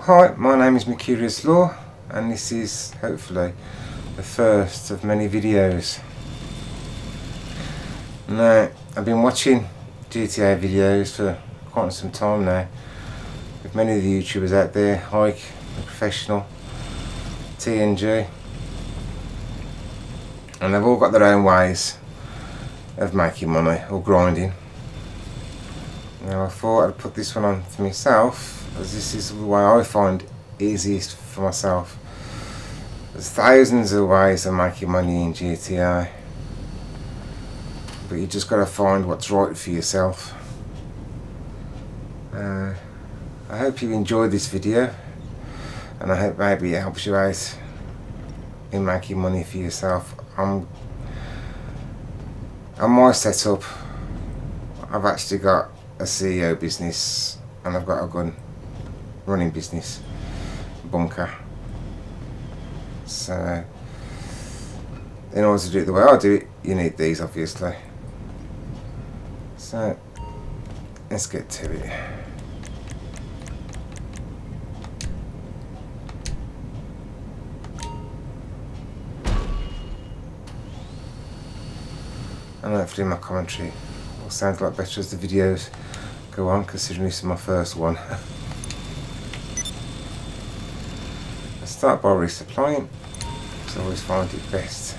Hi, my name is Mercurius Law, and this is hopefully the first of many videos. Now, I've been watching GTA videos for quite some time now, with many of the YouTubers out there, Hike, The Professional, TNG, and they've all got their own ways of making money or grinding. Now, I thought I'd put this one on for myself, as this is the way I find easiest for myself. There's thousands of ways of making money in GTA, but you just got to find what's right for yourself. I hope you enjoyed this video, and I hope maybe it helps you out in making money for yourself. On my setup, I've actually got a CEO business, and I've got a gun running business, bunker. So in order to do it the way I do it, you need these, obviously. So let's get to it. And hopefully my commentary will sound a lot better as the videos go on, considering this is my first one. I start by resupplying, because I always find it best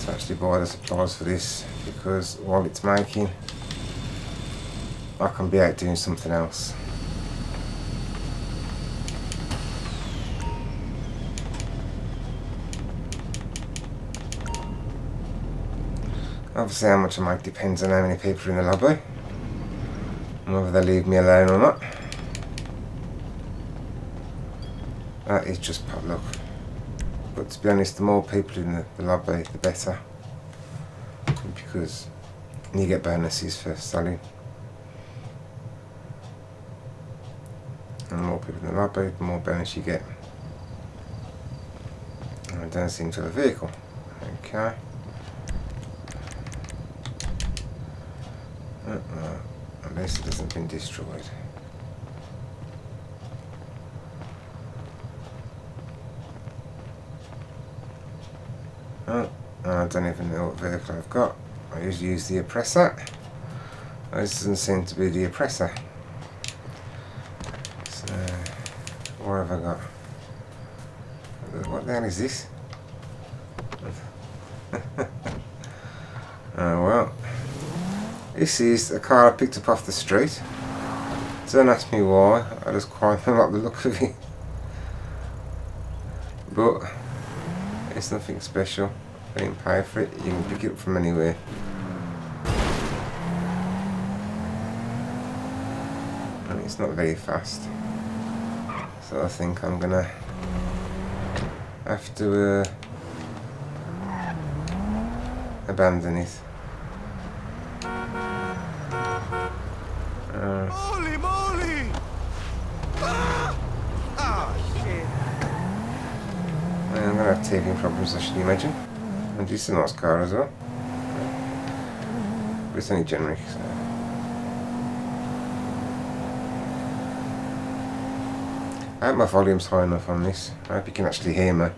to actually buy the supplies for this, because while it's making, I can be out doing something else. Obviously how much I make depends on how many people are in the lobby and whether they leave me alone or not. That is just pop luck. But to be honest, the more people in the lobby, the better, because you get bonuses for selling. And the more people in the lobby, the more bonus you get. And I don't seem to have a vehicle. Okay. Unless it hasn't been destroyed. Oh, I don't even know what vehicle I've got. I usually use the oppressor. This doesn't seem to be the oppressor. So, what have I got? What the hell is this? Oh well. This is a car I picked up off the street. Don't ask me why, I just quite like the look of it. But it's nothing special. I didn't pay for it, you can pick it up from anywhere. And it's not very fast. So I think I'm gonna have to abandon it. Holy moly! Shit. I'm gonna have teething problems, I should imagine. And this is a nice car as well. But it's only generic, so. I hope my volume's high enough on this. I hope you can actually hear me.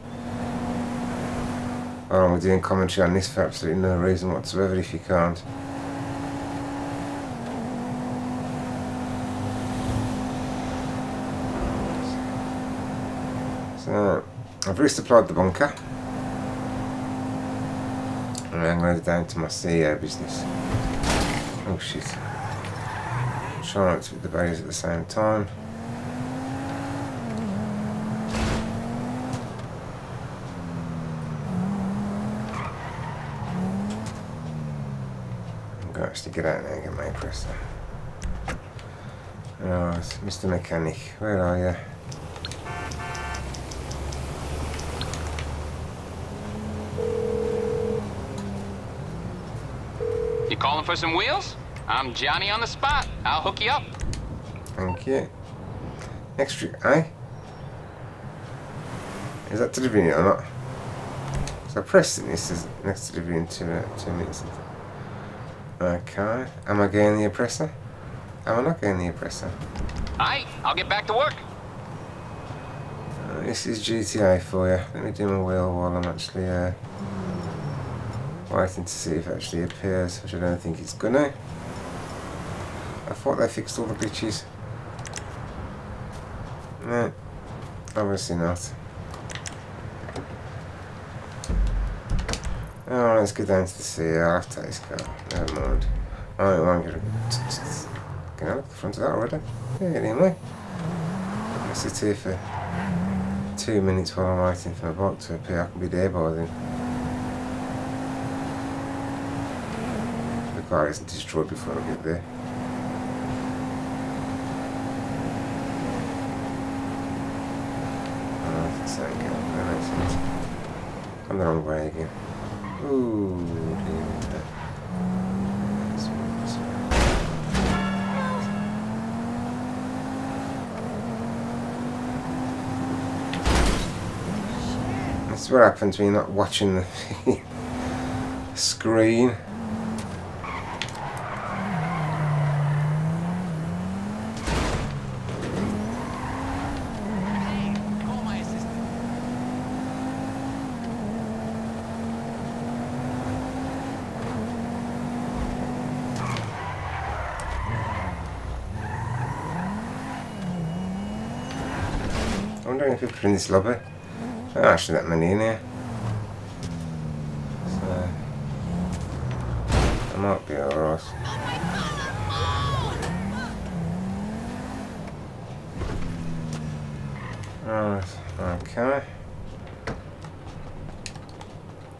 Or I'm doing commentary on this for absolutely no reason whatsoever if you can't. So, I've resupplied the bunker. And I'm going to go down to my CEO business. Oh shit. I'm trying not to hit the barriers at the same time. I'm going to actually get out now and get my oppressor. Alright, Mr. Mechanic, where are you? You calling for some wheels? I'm Johnny on the spot. I'll hook you up. Thank you. Extra, eh? Is that delivering it or not? So I pressed it, this is next delivery in 2 minutes. Okay. Am I getting the oppressor? Am I not getting the oppressor? Aight, I'll get back to work. This is GTA for you. Let me do my wheel while I'm actually waiting to see if it actually appears, which I don't think it's gonna. I thought they fixed all the glitches. No, obviously not. Oh, let's go down to the sea. I'll have to take this car. Never mind. Oh, I'm going to... Can I look at the front of that already? Yeah, anyway. I'll sit here for 2 minutes while I'm waiting for my bike to appear. I can be there by then. The car isn't destroyed before I get there. Oh, that's the same guy. That makes sense. I'm the wrong way again. Ooh, dear. That's what happens when you're not watching the screen. I wonder if people are in this lobby. There aren't actually that many in here. So I might be alright. Right, okay.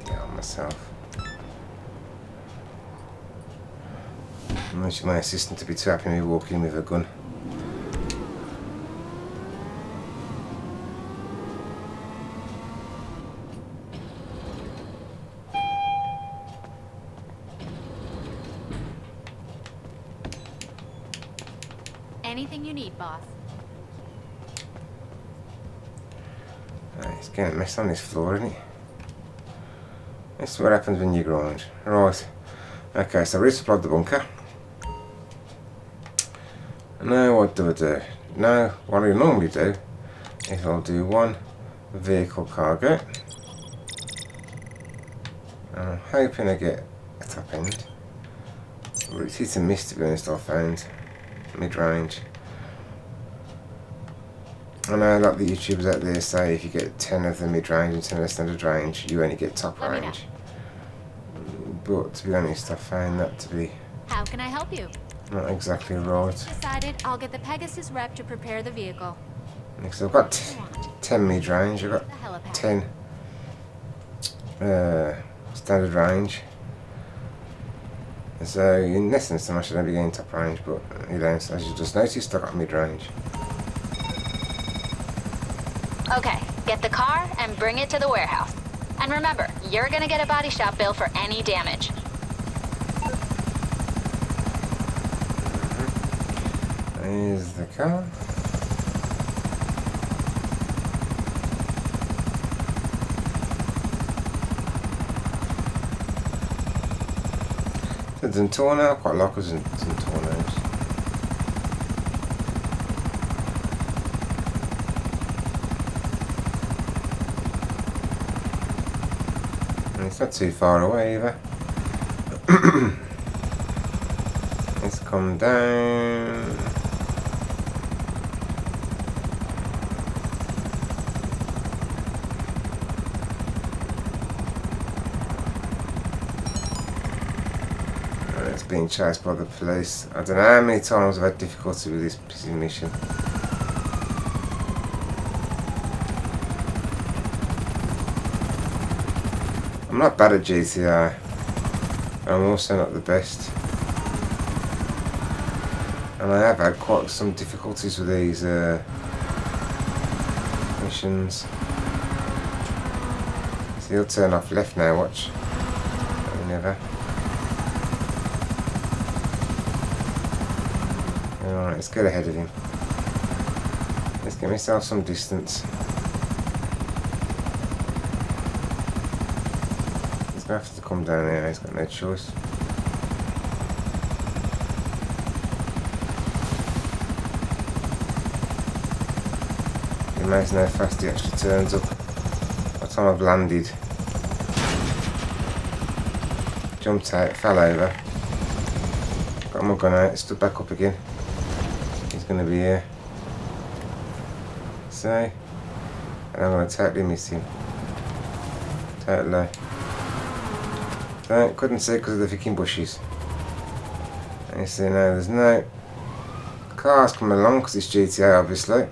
Get on myself. I'm wishing my assistant to be too happy me walking with a gun. Anything you need, boss. It's getting a mess on this floor, isn't it? This is what happens when you grind. Right. Okay, so I resupplied the bunker. And now what do I do? Now, what I normally do is I'll do one vehicle cargo. And I'm hoping I get a top end. But it's hit and miss, to be honest, I found. Mid-range. I know a lot of the YouTubers out there say if you get 10 of the mid-range and 10 of the standard range, you only get top range. But to be honest, I found that to be How can I help you? not exactly right. Decided I'll get the Pegasus rep to prepare the vehicle. Because I've got 10 mid-range, I've got The helipad. 10 standard range. So in essence, I should only be getting top range, but you know, as you just noticed, I got mid-range. Okay, get the car and bring it to the warehouse. And remember, you're gonna get a body shop bill for any damage. There's the car. The Zentorno, I quite like a Zentornos. And it's not too far away either. Let's come down. It's being chased by the police. I don't know how many times I've had difficulty with this pissing mission. I'm not bad at GTA. I'm also not the best. And I have had quite some difficulties with these missions. So he'll turn off left now, watch. No, never. Alright, let's get ahead of him. Let's get myself some distance. He's going to have to come down here, he's got no choice. Amazing how fast he actually turns up. By the time I've landed, jumped out, fell over, got my gun out, stood back up again. He's going to be here. So, and I'm going to totally miss him. Totally. So, couldn't see because of the freaking bushes. And you see now there's no cars coming along because it's GTA obviously.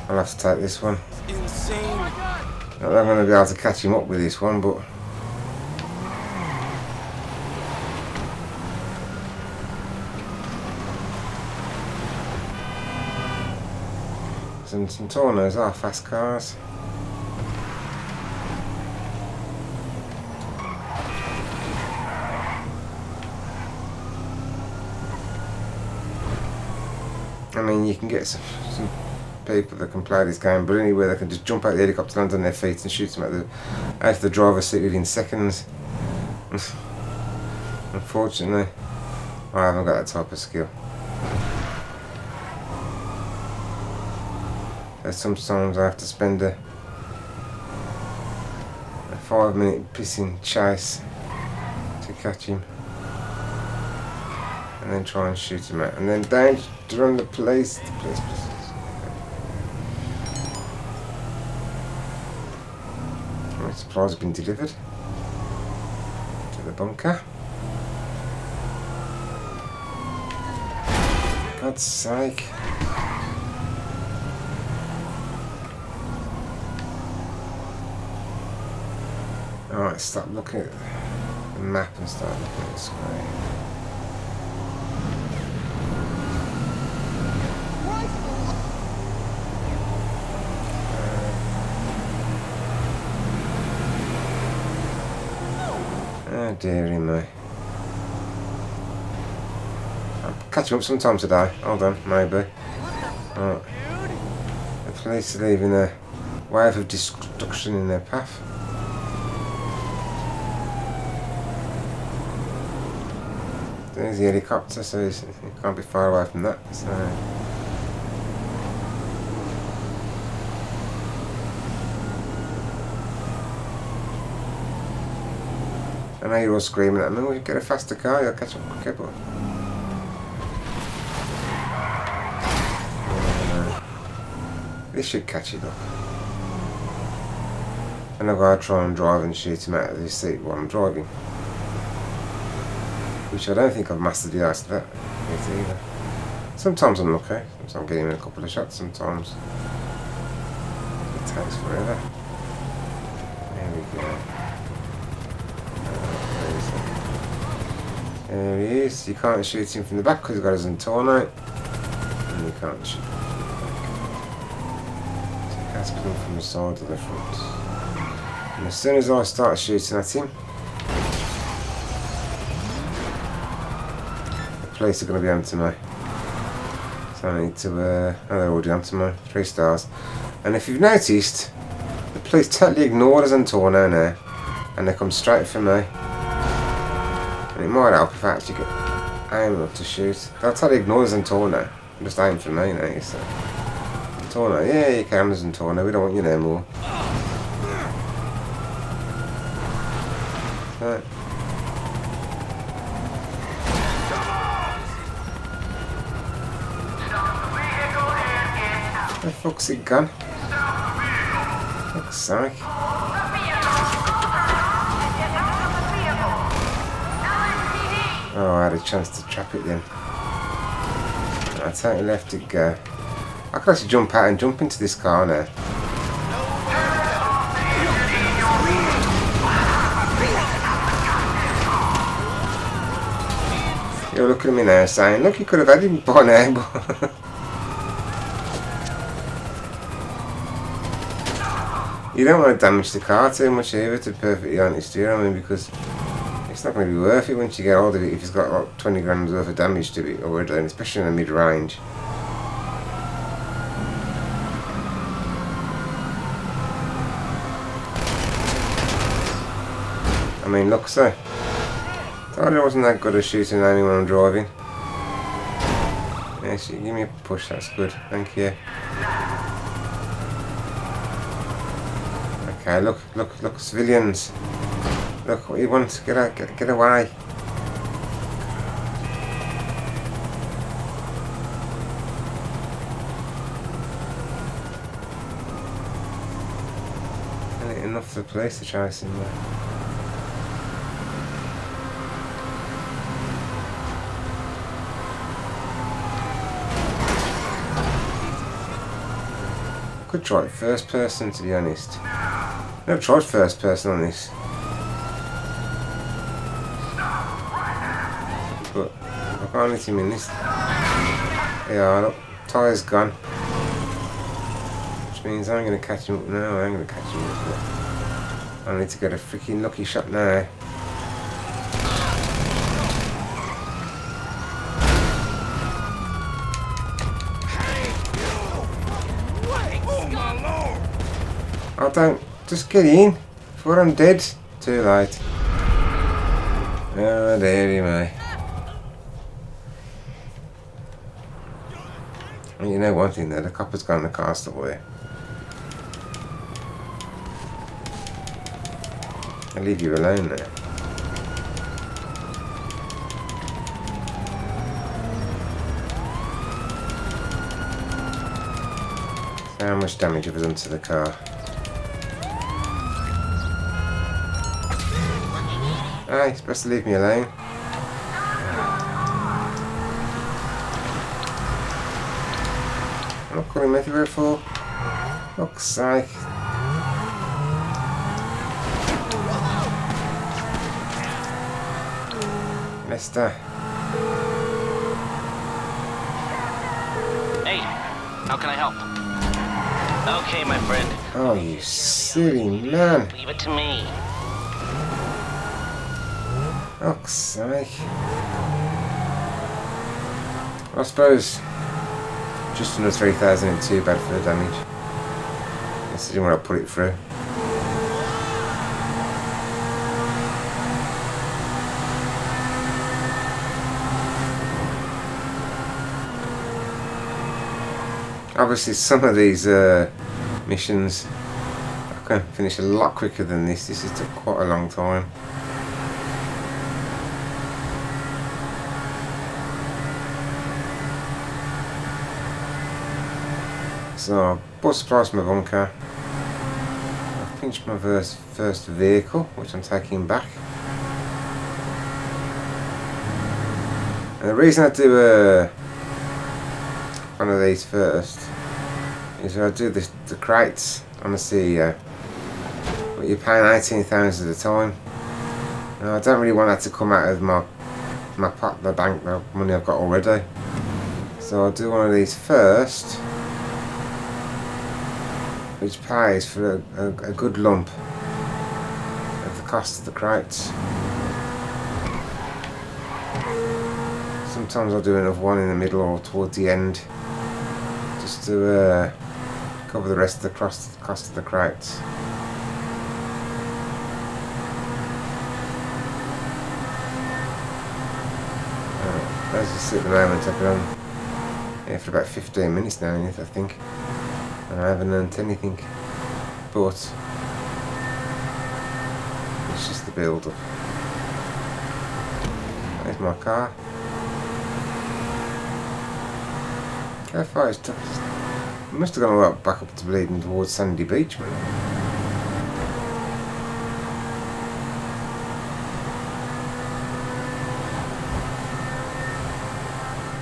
I'll have to take this one. Insane. Not that I'm going to be able to catch him up with this one, but some Tornos are fast cars. I mean, you can get some people that can play this game brilliantly where they can just jump out the helicopter, land on their feet and shoot them out of the driver's seat within seconds. Unfortunately, I haven't got that type of skill. So sometimes I have to spend a 5-minute pissing chase to catch him. And then try and shoot him out. And then danger on the police. My supplies have been delivered to the bunker. God's sake. Alright, stop looking at the map and start looking at the screen. Oh dearie me. I'll catch up sometime today. Hold on, maybe. Right. The police are leaving a wave of destruction in their path. There's the helicopter, so you can't be far away from that. So. I know you're all screaming at me, well, you get a faster car, you'll catch up quicker, but... This should catch it up. And I've got to try and drive and shoot him out of his seat while I'm driving. Which I don't think I've mastered the art of that yet either. Sometimes I'm lucky, sometimes I'm getting in a couple of shots, sometimes it takes forever. There we go. There he is. You can't shoot him from the back because he's got his Zentorno. And you can't shoot him from the back. So he has to come from the side of the front. And as soon as I start shooting at him, the police are going to be onto me. So I need to, oh, they're already onto me. 3 stars. And if you've noticed, the police totally ignore the Zentorno now. And they come straight for me. And it might help if I actually get aim up to shoot. They'll totally ignore the Zentorno. Just aim for me now, so. Zentorno, yeah, you can, the Zentorno. We don't want you no more. Right. Where the fuck's it gone? Fuck's sake. Oh, I had a chance to trap it then. I totally left it go. I could actually jump out and jump into this car now. You're looking at me now saying, look, you could have had him by now, but... You don't want to damage the car too much either, to be perfectly honest here. I mean, because it's not going to be worth it once you get hold of it if it's got like 20 grand worth of damage to it already, especially in the mid-range. I mean, look, so I wasn't that good at shooting Amy when I'm driving. Yeah, she give me a push, that's good. Thank you. Okay, look, civilians. Look what you want. Get out, get away. Enough for the police to chase him there. Could try first person, to be honest. Never tried first person on this. But I can't hit him in this. Yeah, look, tyre's gone. Which means I'm going to catch him up now. I'm going to catch him up. I need to get a freaking lucky shot now. I don't. Just get in before I'm dead. Too late. Oh, there you may. Well, you know one thing there, the copper's got in the car somewhere. I'll leave you alone there. So how much damage have we done to the car? Ah, you're supposed to leave me alone. I'm not calling him everywhere for. Fuck's sake. Mister. Hey, how can I help? Okay, my friend. Oh, you silly man. Leave it to me. Fuck's sake. I suppose just under 3,000 isn't too bad for the damage. Considering what I put it through. Obviously some of these missions I can finish a lot quicker than this. This has took quite a long time. So I bought supplies from my bunker. I've finished my first vehicle, which I'm taking back. And the reason I do one of these first is I do the crates on the CEO, but you're paying 18,000 at a time. Now, I don't really want that to come out of my pot, the bank, the money I've got already. So I'll do one of these first, which pays for a good lump of the cost of the crates. Sometimes I'll do another one in the middle or towards the end, just to cover the rest of the cost of the crates. As you see at the moment, I've been on here for about 15 minutes now, I think, and I haven't learnt anything, but it's just the build up. There's my car. How far is it? Must have gone a lot back up to bleeding towards Sandy Beach, man.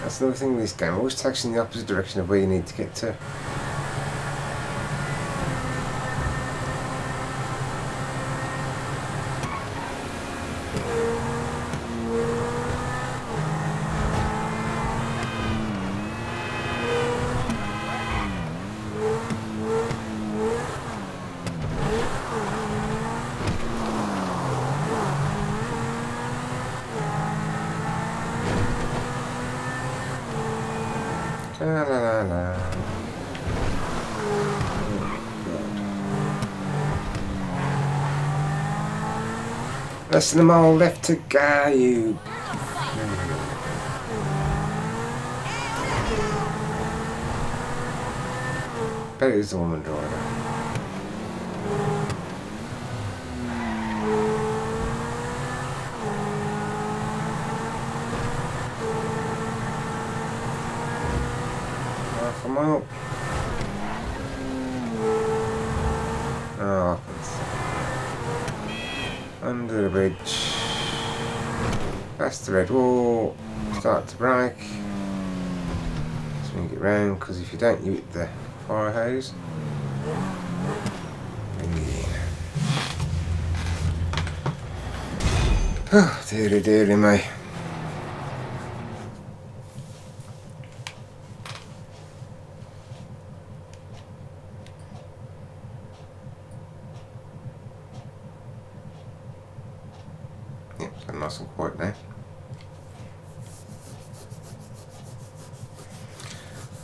That's another thing with this game, it always takes you in the opposite direction of where you need to get to. La la la la. Less than a mile left to go, you. Bet it was the woman driver. Half a mile. Oh, under the bridge. Past the red wall. Start to brake. Swing it round, because if you don't, you hit the fire hose. Oh, dearie, dearie me. Yep, so nice and quiet now.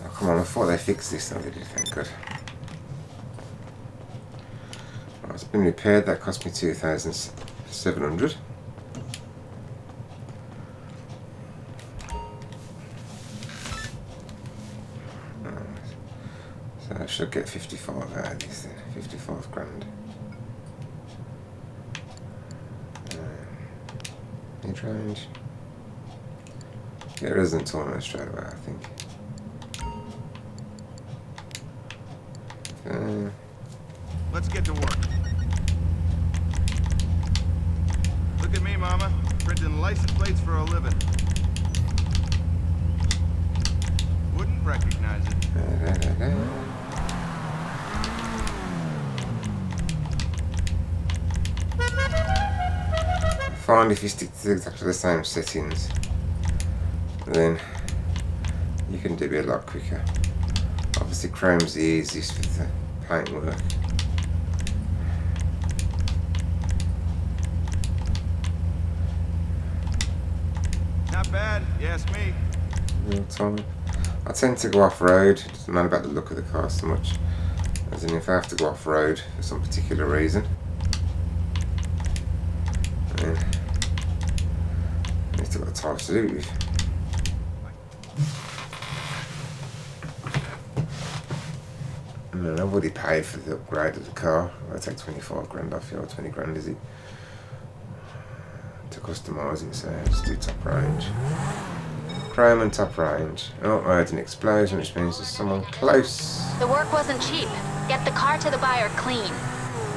Oh, come on, I thought they fixed this. No, they did, thank God. Right, it's been repaired. That cost me 2,700. So I should get 55 out of this then. 55 grand. Mid-range. Get a resident tournament straight away, I think. Let's get to work. Look at me, Mama. Printing license plates for a living. Wouldn't recognize it. Find if you stick to exactly the same settings, then you can do it a lot quicker. Obviously Chrome's the easiest with the paintwork. Not bad, you ask me. Real time. I tend to go off-road. It doesn't matter about the look of the car so much, as in if I have to go off-road for some particular reason, then I've still got the tyres to do it with. And I've already paid for the upgrade of the car. I'll take 25 grand off you, or 20 grand is it? To customise it, so just do top range. Chrome and top range. Oh, I heard an explosion, which means there's someone close. The work wasn't cheap. Get the car to the buyer clean.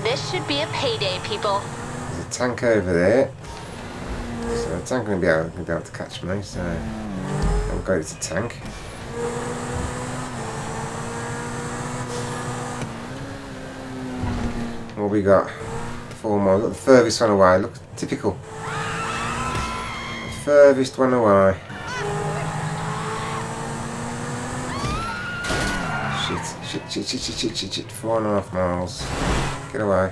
This should be a payday, people. There's a tank over there. So the tank will be able to catch me, so I'll go to the tank. What we got? 4 miles. Got the furthest one away. Look, typical. The furthest one away. Shit. 4.5 miles. Get away.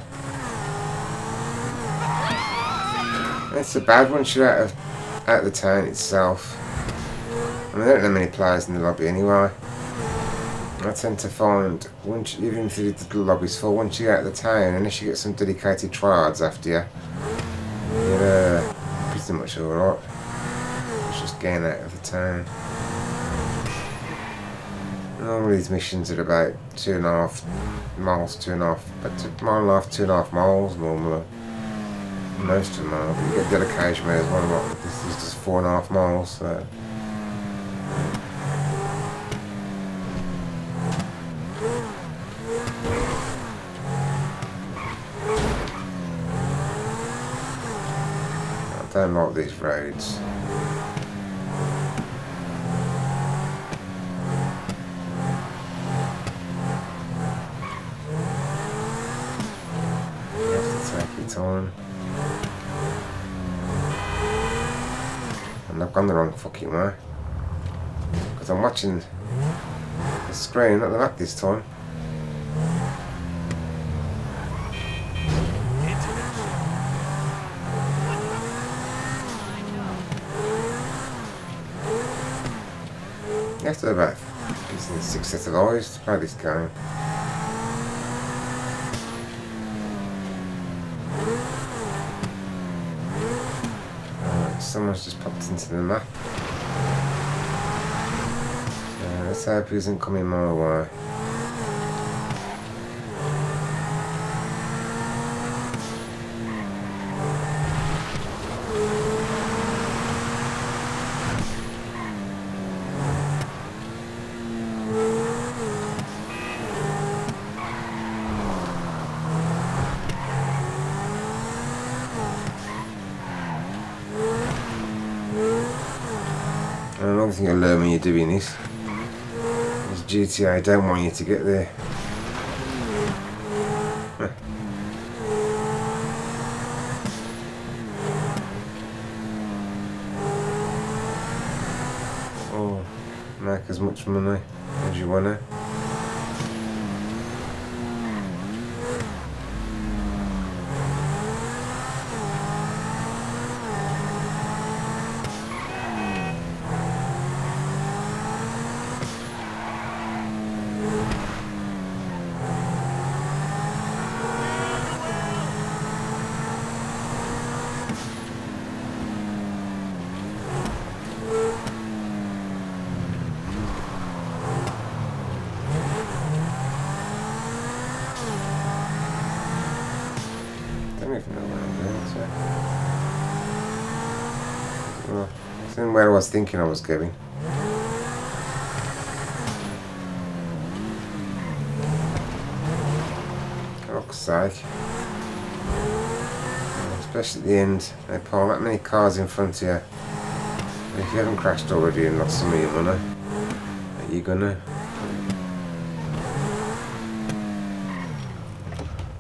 That's a bad one. Shoot out of the town itself. I mean, there aren't that many players in the lobby anyway. I tend to find, once, even if the lobby's full, once you get out of the town, unless you get some dedicated triads after you, you're pretty much alright. It's just getting out of the town. Normally these missions are about 2.5 miles, 2.5 miles normally. Most of them are, but you get the occasion where there's one like this is just 4.5 miles, so. I don't like these roads. You have to take your time. And I've gone the wrong fucking way. Because I'm watching the screen, not the map this time. You have to have about 6 sets of eyes to play this game. someone's just popped into the map. Let's hope he isn't coming my way. I don't think you'll learn when you're doing this. As GTA, don't want you to get there. Oh, make as much money as you want to. Well, it's in where I was thinking I was going. Fuck's sake. Especially at the end, they pile that many cars in front of you. And if you haven't crashed already and lost some of your money, are you gonna?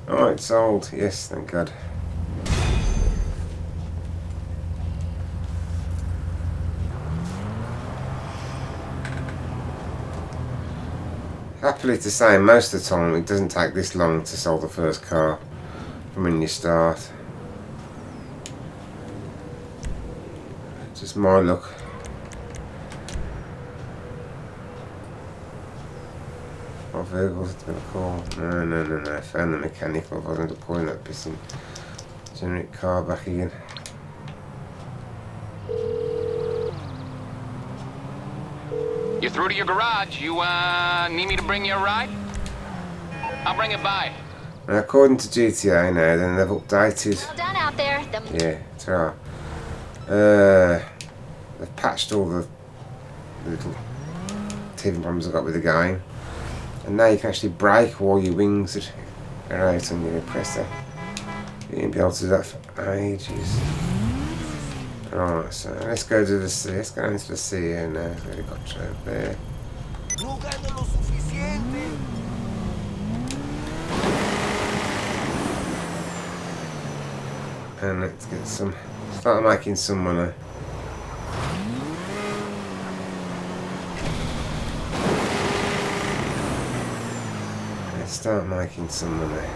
Alright, sold. Yes, thank God. Happily to say, most of the time it doesn't take this long to sell the first car from when you start. Just my luck. What vehicles it's going to call? No. I found the mechanic. I wasn't at the point that pissing generic car back again. You're through to your garage. You, need me to bring you a ride? I'll bring it by. And according to GTA now, then they've updated. Well done out there. Yeah, it's right. They've patched all the little teething problems I got with the game. And now you can actually brake while your wings are out on your compressor. You didn't be able to do that for ages. Right, so let's go to the sea. Let's go into the sea here now. Helicopter over there. And let's get some. Start making some money. Let's start making some money.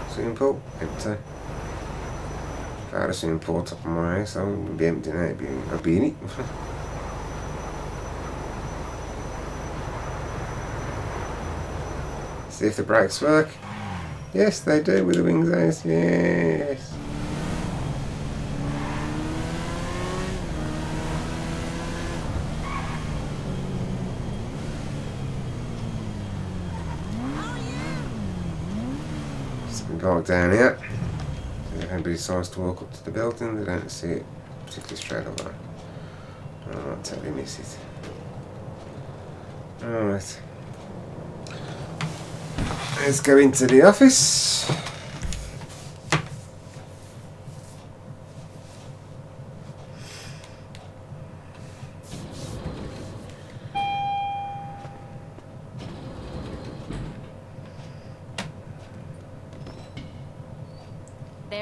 Swimming pool, empty. If I had a swimming pool top of my house, I wouldn't be empty now, I'd be in it. See if the brakes work. Yes, they do with the wings out, yes. Park down here. So if anybody decides to walk up to the building, they don't see it particularly straight away. I might totally miss it. Alright. Let's go into the office.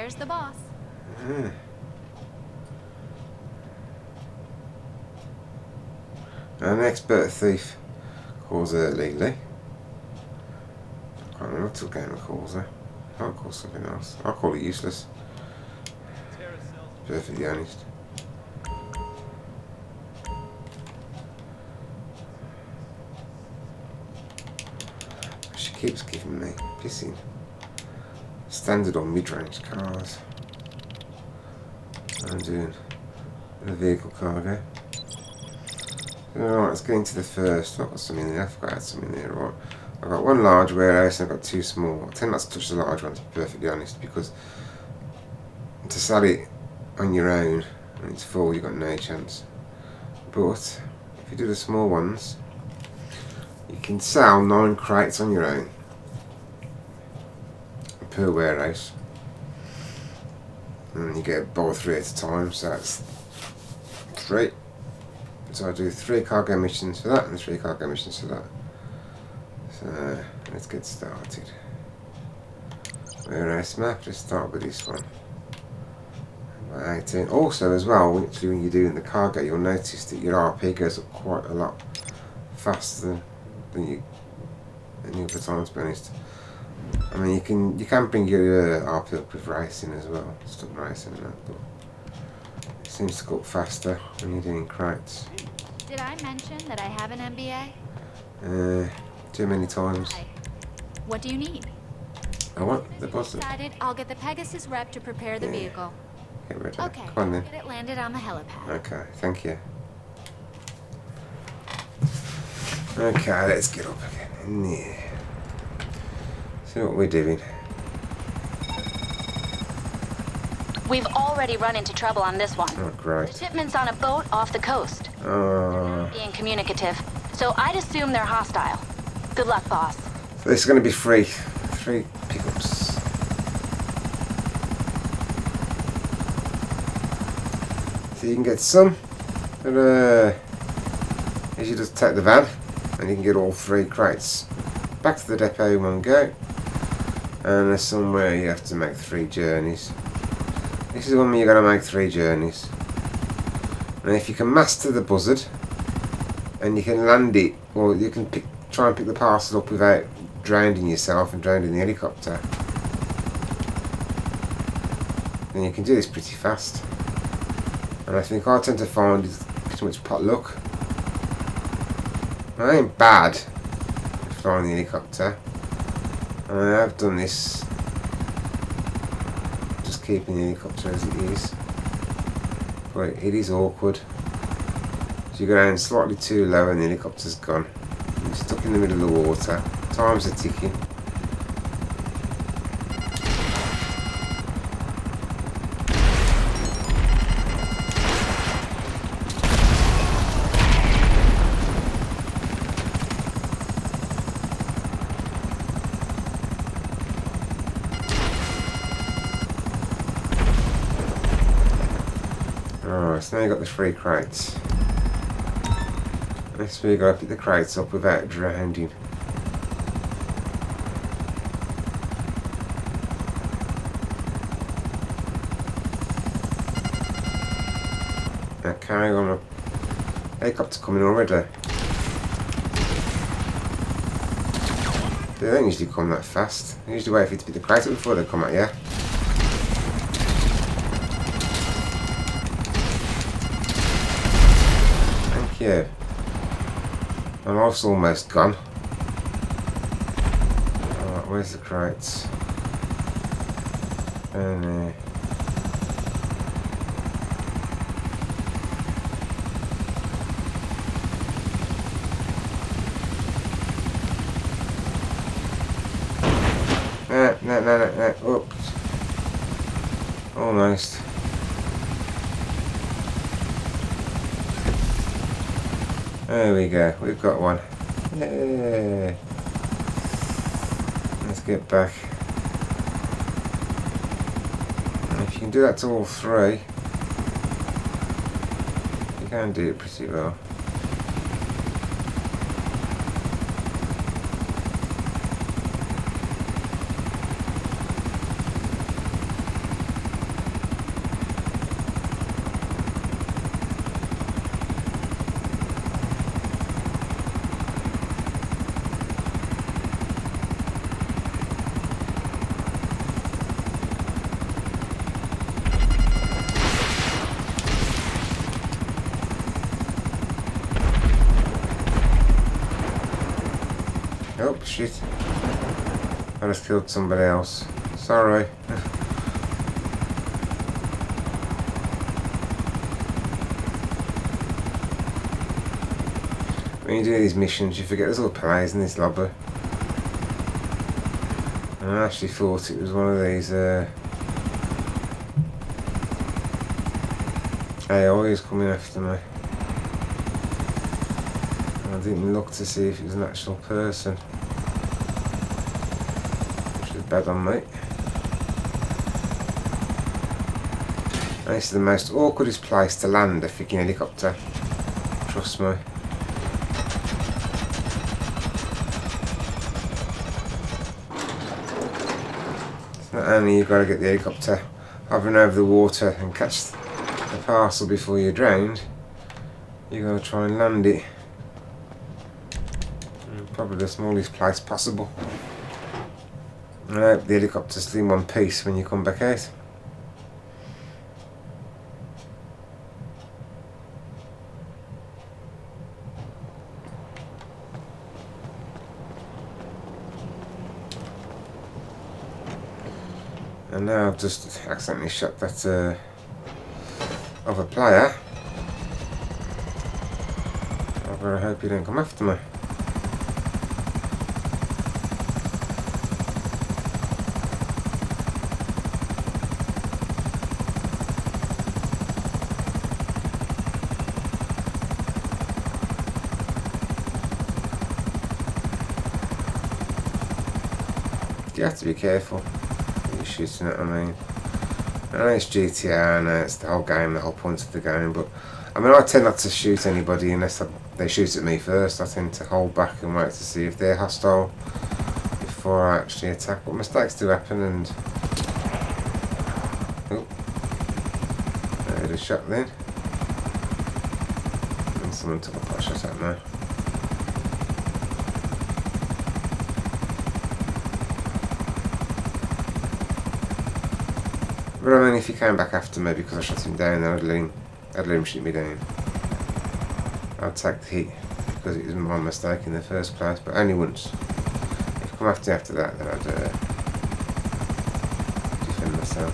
There's the boss. An expert thief calls her legally. I can't remember what the game calls her. I'll call something else. I'll call it useless. Perfectly honest. She keeps giving me pissing standard or mid-range cars. I'm doing the vehicle cargo. Alright, let's get into the first. I've got some in there. I forgot I had some in there. Right. I've got one large warehouse and I've got two small. I tend not to touch the large one, to be perfectly honest, because to sell it on your own when it's full, you've got no chance. But if you do the small ones, you can sell 9 crates on your own per warehouse, and you get buy 3 at a time, so that's 3. So I do 3 cargo missions for that and 3 cargo missions for that. So let's get started. Warehouse map, let's start with this one. 18. Also as well, when you're doing the cargo, you'll notice that your RP goes up quite a lot faster than any other time, to be honest. I mean, you can bring your RP up with racing as well, stunt racing and that, but it seems to go up faster when you're doing crates. Did I mention that I have an MBA? Too many times. Hi. What do you need? I want the buzzer. Decided I'll get the Pegasus rep to prepare the vehicle. Get ready. Okay, Come on then. get it landed on the helipad. Okay, thank you. Okay, let's get up again. In there. See what we're doing. We've already run into trouble on this one. Oh, The great. shipment's on a boat off the coast. Being communicative, so I'd assume they're hostile. Good luck, boss. So this is going to be free. 3 pickups. So you can get some, but you just take the van and you can get all 3 crates. Back to the depot in one go. And there's somewhere you have to make 3 journeys. This is the one where you're going to make 3 journeys. And if you can master the buzzard and you can land it, or you can try and pick the parcel up without drowning yourself and drowning the helicopter, then you can do this pretty fast. And I think I tend to find it's pretty much pot luck. I ain't bad at flying the helicopter, and I have done this just keeping the helicopter as it is, but it is awkward. So you go down slightly too low and the helicopter's gone. You're stuck in the middle of the water. Times are ticking. Alright, so now you've got the 3 crates. That's where you gotta pick the crates up without drowning. Okay, on a helicopter coming already. They don't usually come that fast. They usually wait for you to pick the crate up before they come at you. Thank you. My life's almost gone. Alright, where's the crates? And there. No. Oops. Almost. There we go. We've got one. Yay. Let's get back. And if you can do that to all 3, you can do it pretty well. Oh shit. I just killed somebody else. Sorry. When you do these missions, you forget there's all players in this lobby. And I actually thought it was one of these AIs coming after me. And I didn't look to see if it was an actual person. Which is bad on me. And this is the most awkwardest place to land a freaking helicopter. Trust me. Not only you've got to get the helicopter hovering over the water and catch the parcel before you're drowned, you've got to try and land it in probably the smallest place possible. And I hope the helicopter's still in one piece when you come back out. And now I've just accidentally shot that other player. I very hope he don't come after me. You have to be careful. Shooting it, I mean, I know it's GTA, I know it's the whole game, the whole point of the game, but I mean, I tend not to shoot anybody unless they shoot at me first. I tend to hold back and wait to see if they're hostile before I actually attack, but mistakes do happen. And oh, there's a shot then, and someone took a pot shot at me. But I mean, if he came back after me because I shot him down, then I'd let him shoot me down. I'd take the hit because it was my mistake in the first place, but only once. If he come after that, then I'd defend myself.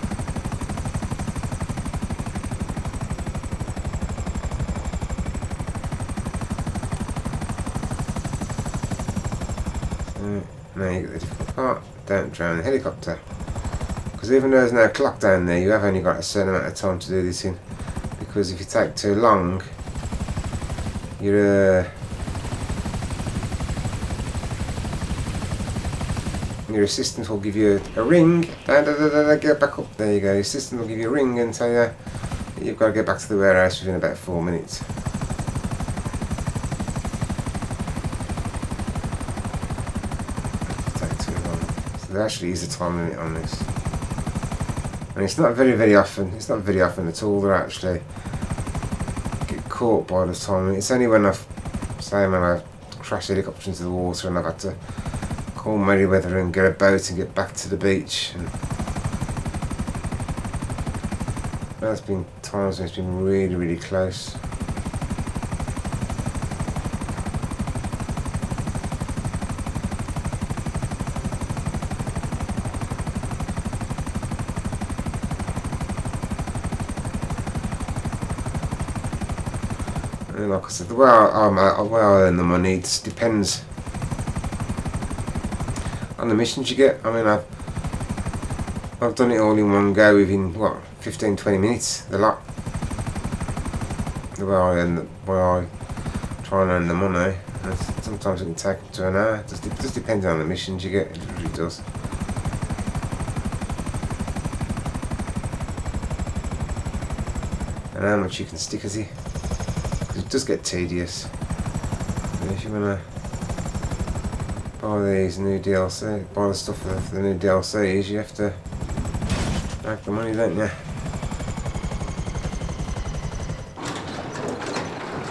Now you get the difficult part. Don't drown the helicopter. Because even though there's no clock down there, you have only got a certain amount of time to do this in. Because if you take too long, your assistant will give you a ring. Get back up. There you go. Your assistant will give you a ring and tell you you've got to get back to the warehouse within about 4 minutes. Take too long. So there actually is a time limit on this. And it's not very often, at all that I actually get caught by the time. It's only when I've crashed the helicopter into the water and I've had to call Merryweather and get a boat and get back to the beach. And there's been times when it's been really close. Like I said, the way I earn the money, it depends on the missions you get. I mean, I've done it all in one go within 15-20 minutes. The lot. The way I try and earn the money. And sometimes it can take up to an hour. It just depends on the missions you get. It really does. And how much you can stick at it. It does get tedious. And if you want to buy these new DLC, buy the stuff for the new DLCs, you have to make the money, don't you?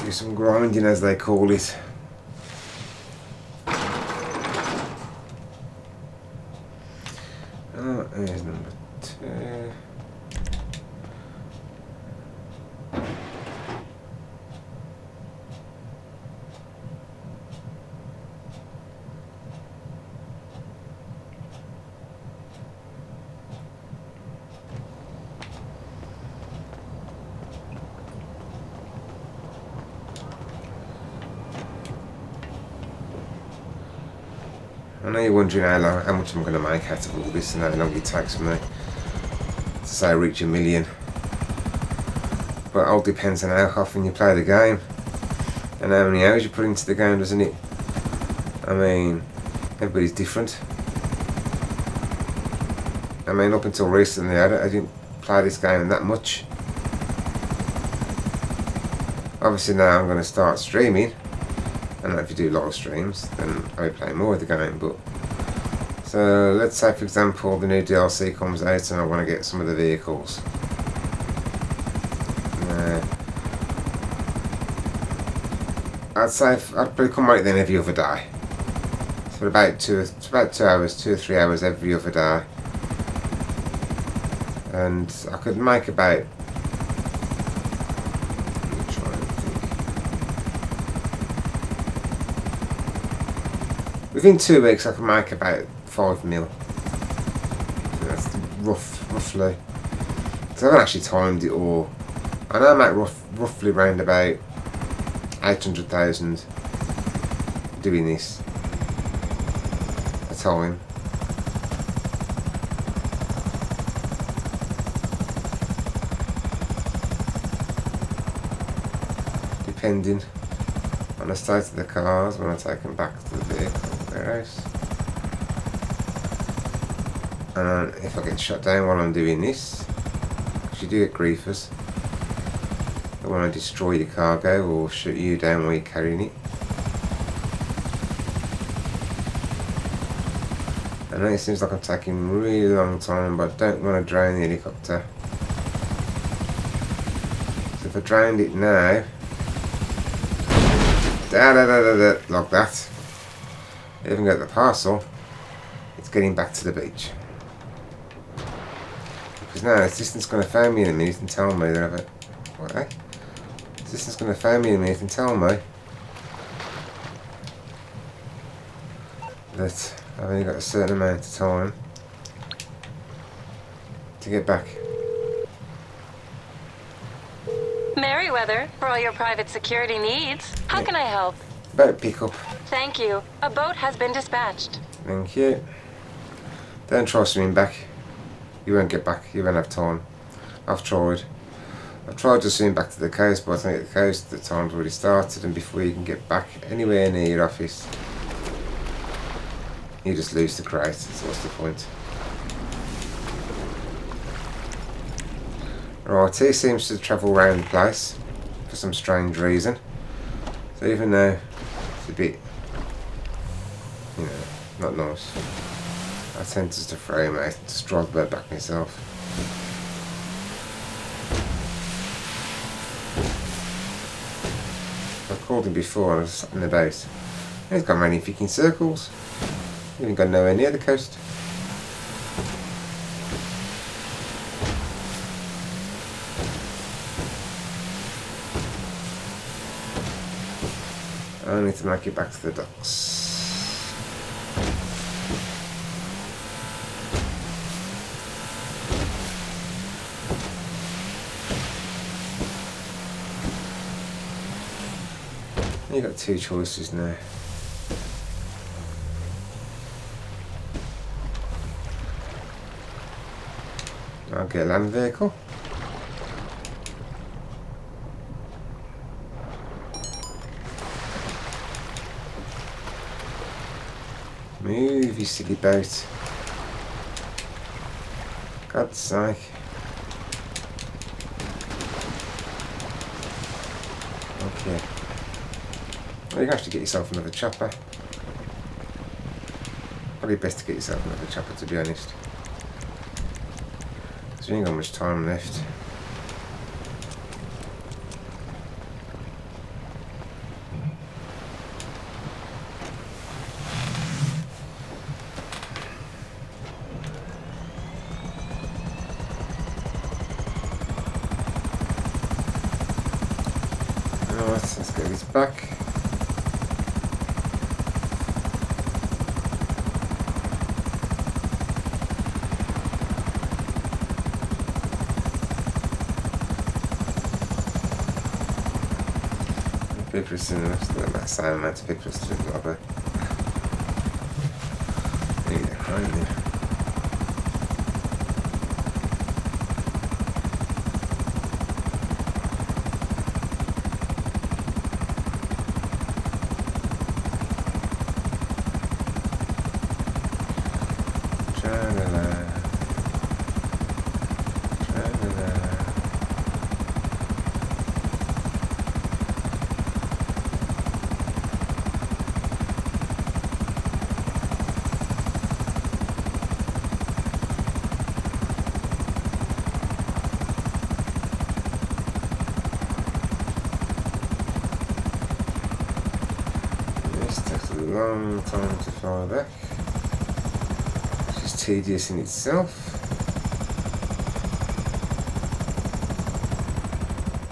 Do some grinding, as they call it. Oh, there's number 2. I know you're wondering how much I'm going to make out of all this and how long it takes me to say reach 1 million. But it all depends on how often you play the game and how many hours you put into the game, doesn't it? I mean, everybody's different. I mean, up until recently, I didn't play this game that much. Obviously now I'm going to start streaming, and if you do live streams, then I'll play more of the game. But so let's say, for example, the new DLC comes out, and I want to get some of the vehicles. I'd say I'd probably come out then every other day. So about 2 or 3 hours every other day. And I could make about, let me try and think. Within 2 weeks I can make about 5 mil. So that's roughly. Because I haven't actually timed it all. I know I make roughly round about 800,000 doing this a time. Depending on the state of the cars when I take them back to the vehicle warehouse. And if I get shot down while I'm doing this, because you do get griefers, they want to destroy your cargo or shoot you down while you're carrying it. I know it seems like I'm taking a really long time, but I don't want to drain the helicopter. So if I drained it now, like that, even got the parcel, it's getting back to the beach. Because now the assistant's going to phone me in a minute and tell me that I've... What, eh? The assistant's going to phone me in a minute and tell me that I've only got a certain amount of time to get back. Merryweather, for all your private security needs. How can I help? Boat pickup. Thank you. A boat has been dispatched. Thank you. Don't try swimming back. You won't get back. You won't have time. I've tried. I've tried to swim back to the coast, but I think the coast, the time's already started, and before you can get back anywhere near your office, you just lose the crate. So what's the point? Right, he seems to travel around the place for some strange reason. So even though it's a bit, you know, not nice, I tend to throw him out, just drive the boat back myself. I've called him before and I was sat in the boat. He's gone round in freaking circles. He hasn't gone nowhere near the coast. I need to make it back to the docks. You've got 2 choices now. I'll get a land vehicle. Move, you silly boat. God's sake. Okay. Well, you can actually get yourself another chopper. Probably best to get yourself another chopper, to be honest. Because you ain't got much time left. Let's get this back. People are still that same amount of people are still got there. Raining. Tra-la-la. Tra-la-la. This takes a long time to fly back. Which is tedious in itself.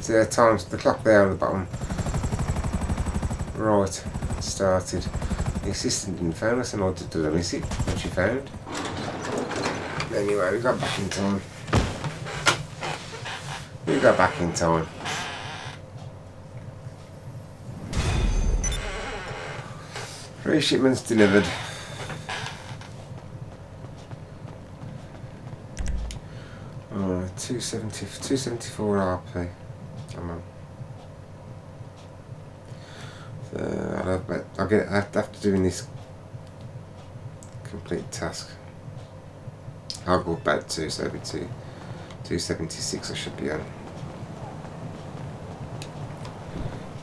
So there are times the clock there on the bottom. Right, started. The assistant didn't phone us and I did the miss it, which she found. Anyway, we got back in time. We got back in time. Three shipments delivered. Oh, 274 RP. Come on. So I'll get after doing this complete task. I'll go about 272, 276 I should be on.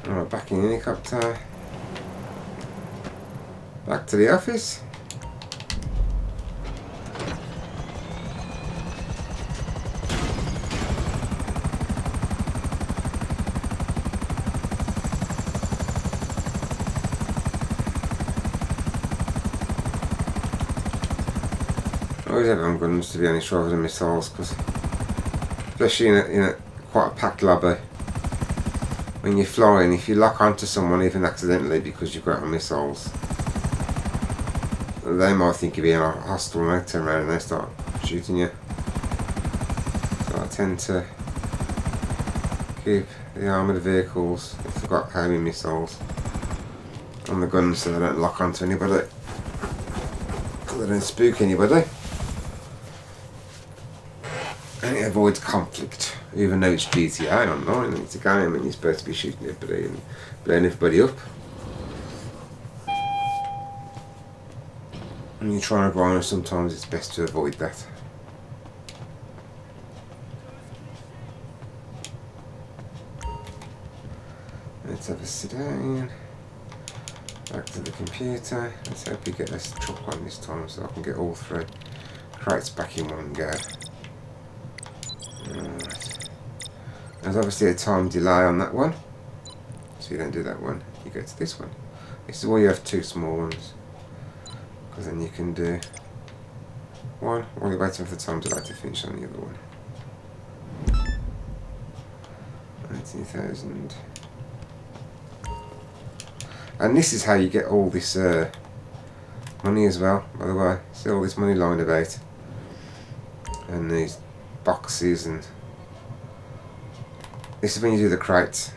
Alright, back in the helicopter. Back to the office. I always have on guns, to be honest, rather than missiles, because especially in a quite a packed lobby, when you're flying, if you lock onto someone even accidentally because you've got missiles, they might think you're being hostile and they turn around and they start shooting you. So I tend to keep the armoured vehicles, if they've got homing missiles, on the guns so they don't lock onto anybody, so they don't spook anybody. And it avoids conflict, even though it's GTA online and it's a game and you're supposed to be shooting everybody and blowing everybody up. When you try and grind, sometimes it's best to avoid that. Let's have a sit down. Back to the computer. Let's hope we get this truck one this time so I can get all three crates back in one go. Right. There's obviously a time delay on that one, so you don't do that one, you go to this one. This is why you have two small ones, because then you can do one while you're waiting for the time delay to finish on the other one. 19,000. And this is how you get all this money as well, by the way. See all this money lying about, and these boxes, and this is when you do the crates.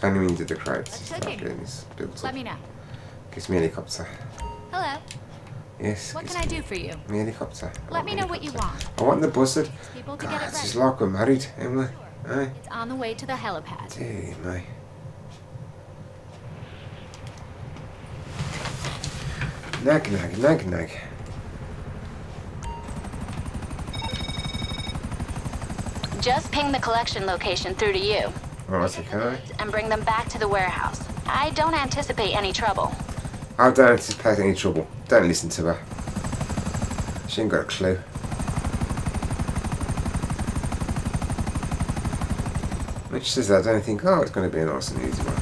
Only when you do the crates. It's not getting this built up. Let me know. Gives me a helicopter. Hello. Yes. What can I do for you? Me helicopter. Let me know what you want. I want the buzzard. People to God, get it it's ready. just like we're married, ain't we? Eh? It's on the way to the helipad. Dear me. Nag, nag, nag, nag. Just ping the collection location through to you. Right, okay. And bring them back to the warehouse. I don't anticipate any trouble. I don't anticipate any trouble. Don't listen to her. She ain't got a clue. When she says that, I don't think, oh, it's going to be a nice and easy one.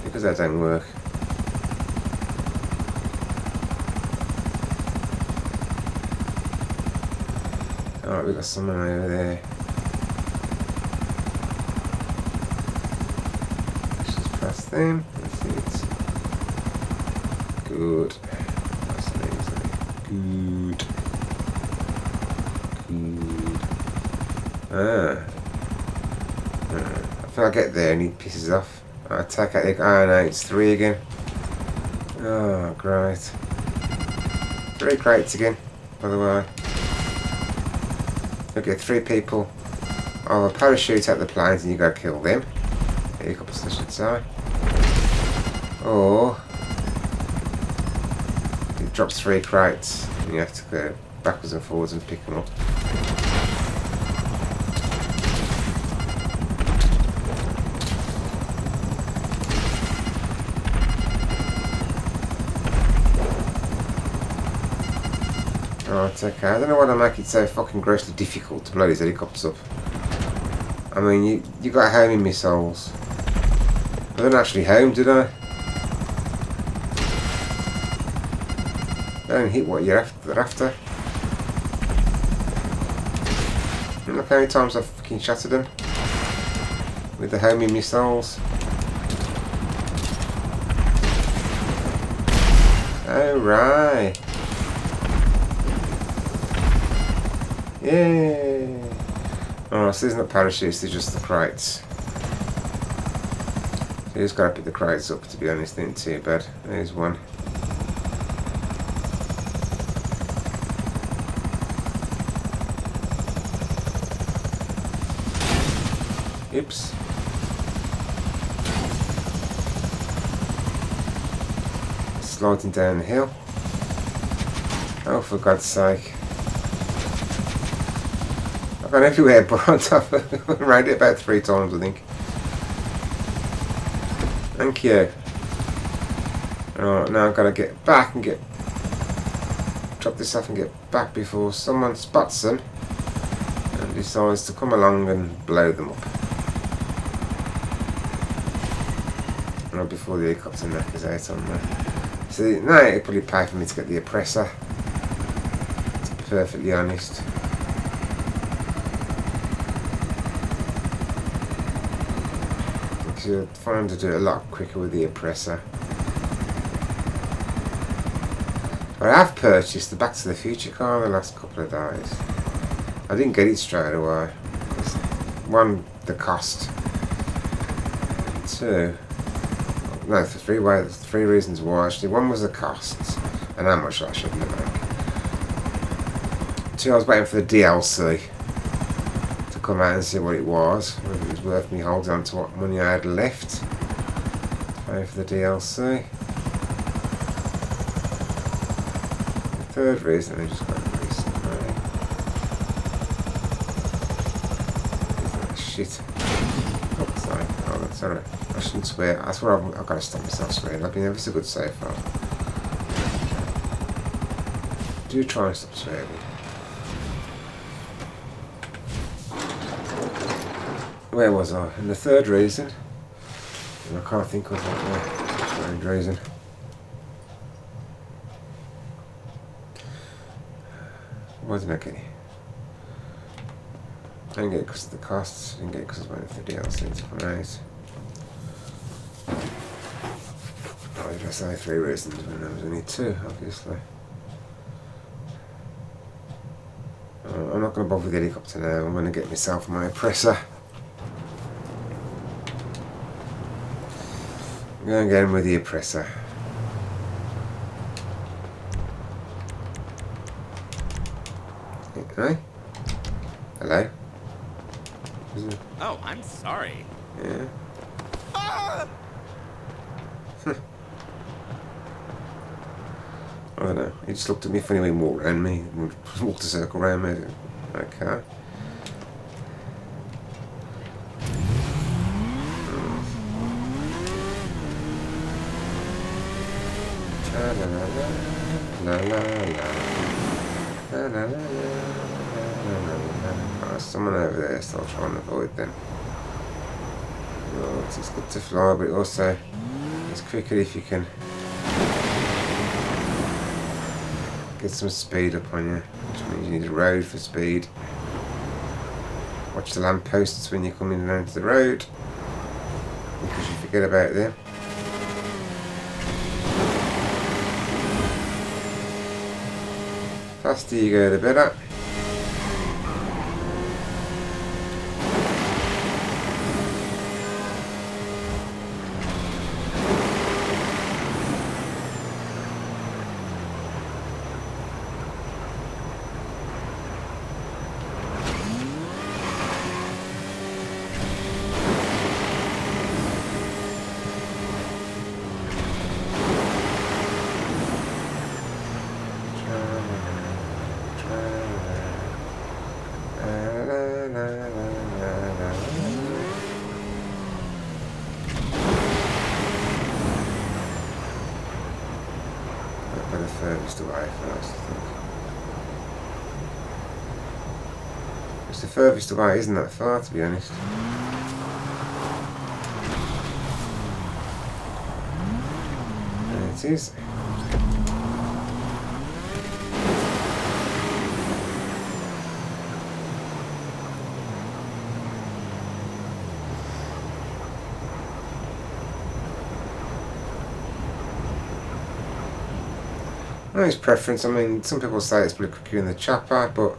Because that don't work. Alright, we got someone over there. Let's just press them. Let's see it. Good. That's amazing. Good. Good. I think I get there and he pisses off. I take out the. Oh no, it's 3 again. Oh, great. 3 crates again, by the way. You'll get 3 people. I'll parachute out the planes and you go kill them. Helicopters, I should say. Or it drops 3 crates and you have to go backwards and forwards and pick them up. Right, okay. I don't know why they make it so fucking grossly difficult to blow these helicopters up. I mean, you got homing missiles. They don't actually home, do they? They don't hit what you're after. And look how many times I've fucking shattered them with the homing missiles. Oh right. Yeah. Oh, so these are not parachutes, they're just the crates. So you just gotta pick the crates up, to be honest, they ain't too bad. There's one. Oops. Sliding down the hill. Oh, for God's sake. I've gone everywhere but on top of it. Around it about 3 times, I think. Thank you. Alright, now I've got to get back and drop this off and get back before someone spots them and decides to come along and blow them up. Right before the helicopter knackers out on there. So now it'll probably pay for me to get the oppressor, to be perfectly honest. You'll find to do it a lot quicker with the oppressor. But I have purchased the Back to the Future car the last couple of days. I didn't get it straight away. One, the cost. 2, no, for 3 ways, 3 reasons why actually. One was the costs and how much I shouldn't have made. 2, I was waiting for the DLC to come out and see what it was, whether it was worth me holding on to what money I had left, pay for the DLC. The 3rd reason, I just got recently. Shit. Oh, sorry. Oh, that's alright. I shouldn't swear. That's where I've got to stop myself swearing. I've been ever so good so far. Do try and stop swearing. Where was I? And the 3rd reason, and I can't think of what the 3rd reason. Why didn't I get it? I didn't get it because of the costs, I didn't get it because I was waiting for the DLC to come out. Oh, did I say 3 reasons when there was only 2, obviously? I'm not going to bother with the helicopter now, I'm going to get myself my oppressor. I'm going again with the oppressor. Hey? Hello? Oh, I'm sorry. Yeah. Ah! I don't know. He just looked at me funny when he walked around me. Walked a circle around me. Okay. La la la la la la la la la la. Oh, someone over there, so I'll try and avoid them. Oh, it's good to fly, but also it's quicker if you can get some speed up on you, which means you need a road for speed. Watch the lampposts when you're coming down to the road, because you forget about them. Faster you go, the better. furthest away first, I think. It's the furthest away, isn't that far, to be honest? There it is. His preference. I mean, some people say it's probably quicker in the chopper, but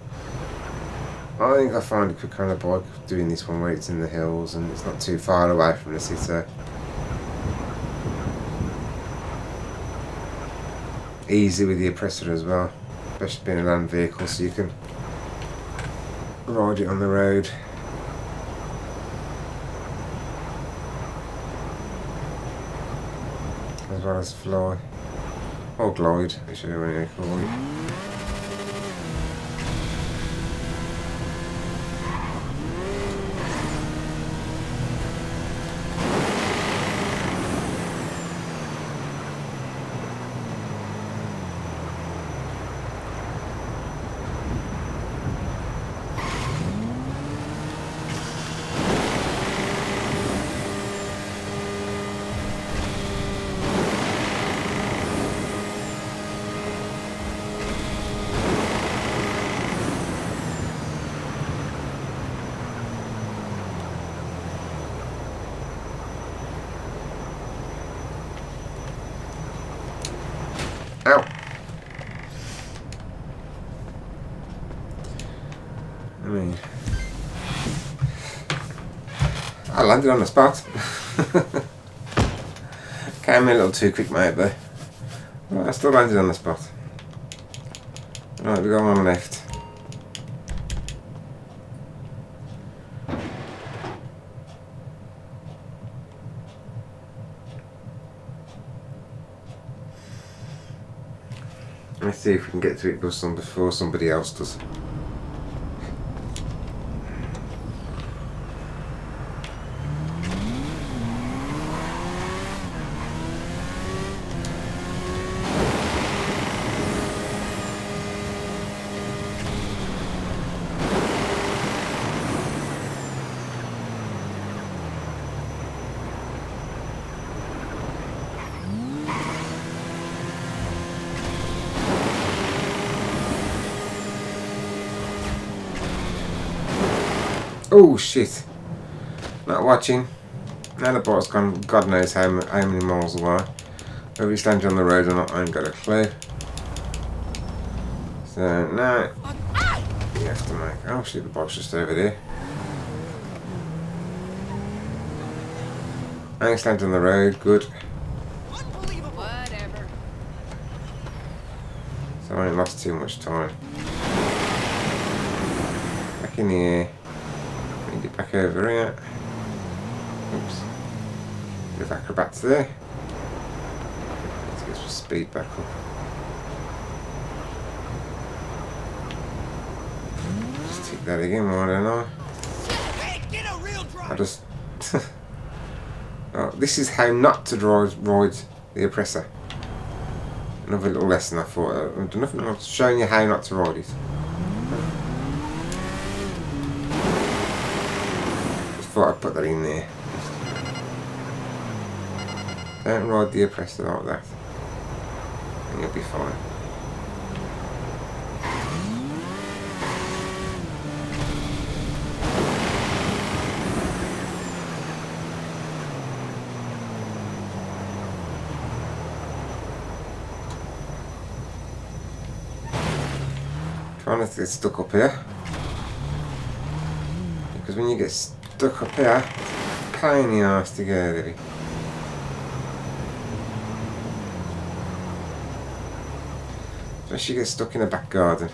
I think I find it quicker on a bike doing this one where it's in the hills and it's not too far away from the city. Easy with the oppressor as well, especially being a land vehicle, so you can ride it on the road. As well as fly. Or glide, whichever way you call it. Ow! I mean, I landed on the spot. Came in a little too quick, mate, though. Well, I still landed on the spot. Right, we're going on left. Let's see if we can get to it before somebody else does. Oh shit! Not watching. Now the bike's gone God knows how many miles away. Whether he's landing on the road or not, I ain't got a clue. So now you have to make. Oh shit! The bike's just over there. I ain't landing on the road. Good. Unbelievable. Whatever. So I ain't lost too much time. Back in the air. Get back over here. Oops. Bit of acrobats there. Let's get some speed back up. Just take that again, why don't I? Hey, get a real drive. I just... oh, this is how not to ride the oppressor. Another little lesson I thought. I've done nothing else, showing you how not to ride it. Thought I'd put that in there. Don't ride the oppressor like that, and you'll be fine. Trying not to get stuck up here, because when you get stuck up here, pain in the arse to get out of it. Especially get stuck in the back garden.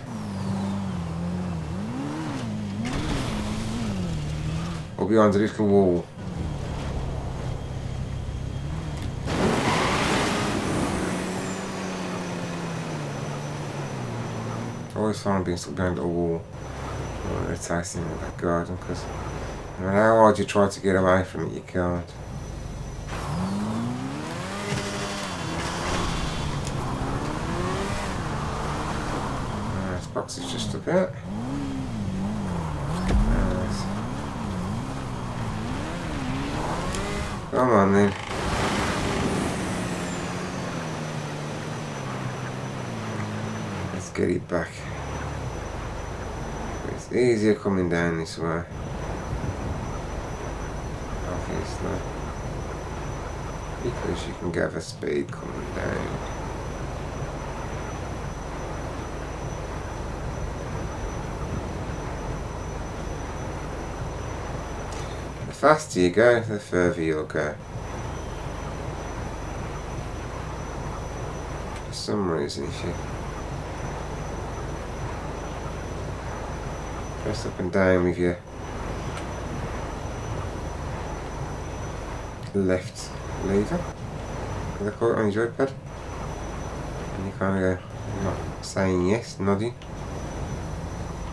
Or behind a little wall. I always find being stuck behind a wall more irritating in the back garden, because no matter how hard you try to get away from it, you can't. mailbox is just up here. Come on then. Let's get it back. It's easier coming down this way. Obviously. Because you can gather speed coming down. The faster you go, the further you'll go. For some reason, if you press up and down with your left lever, they call it on your joypad, and you kind of go, not saying yes, nodding,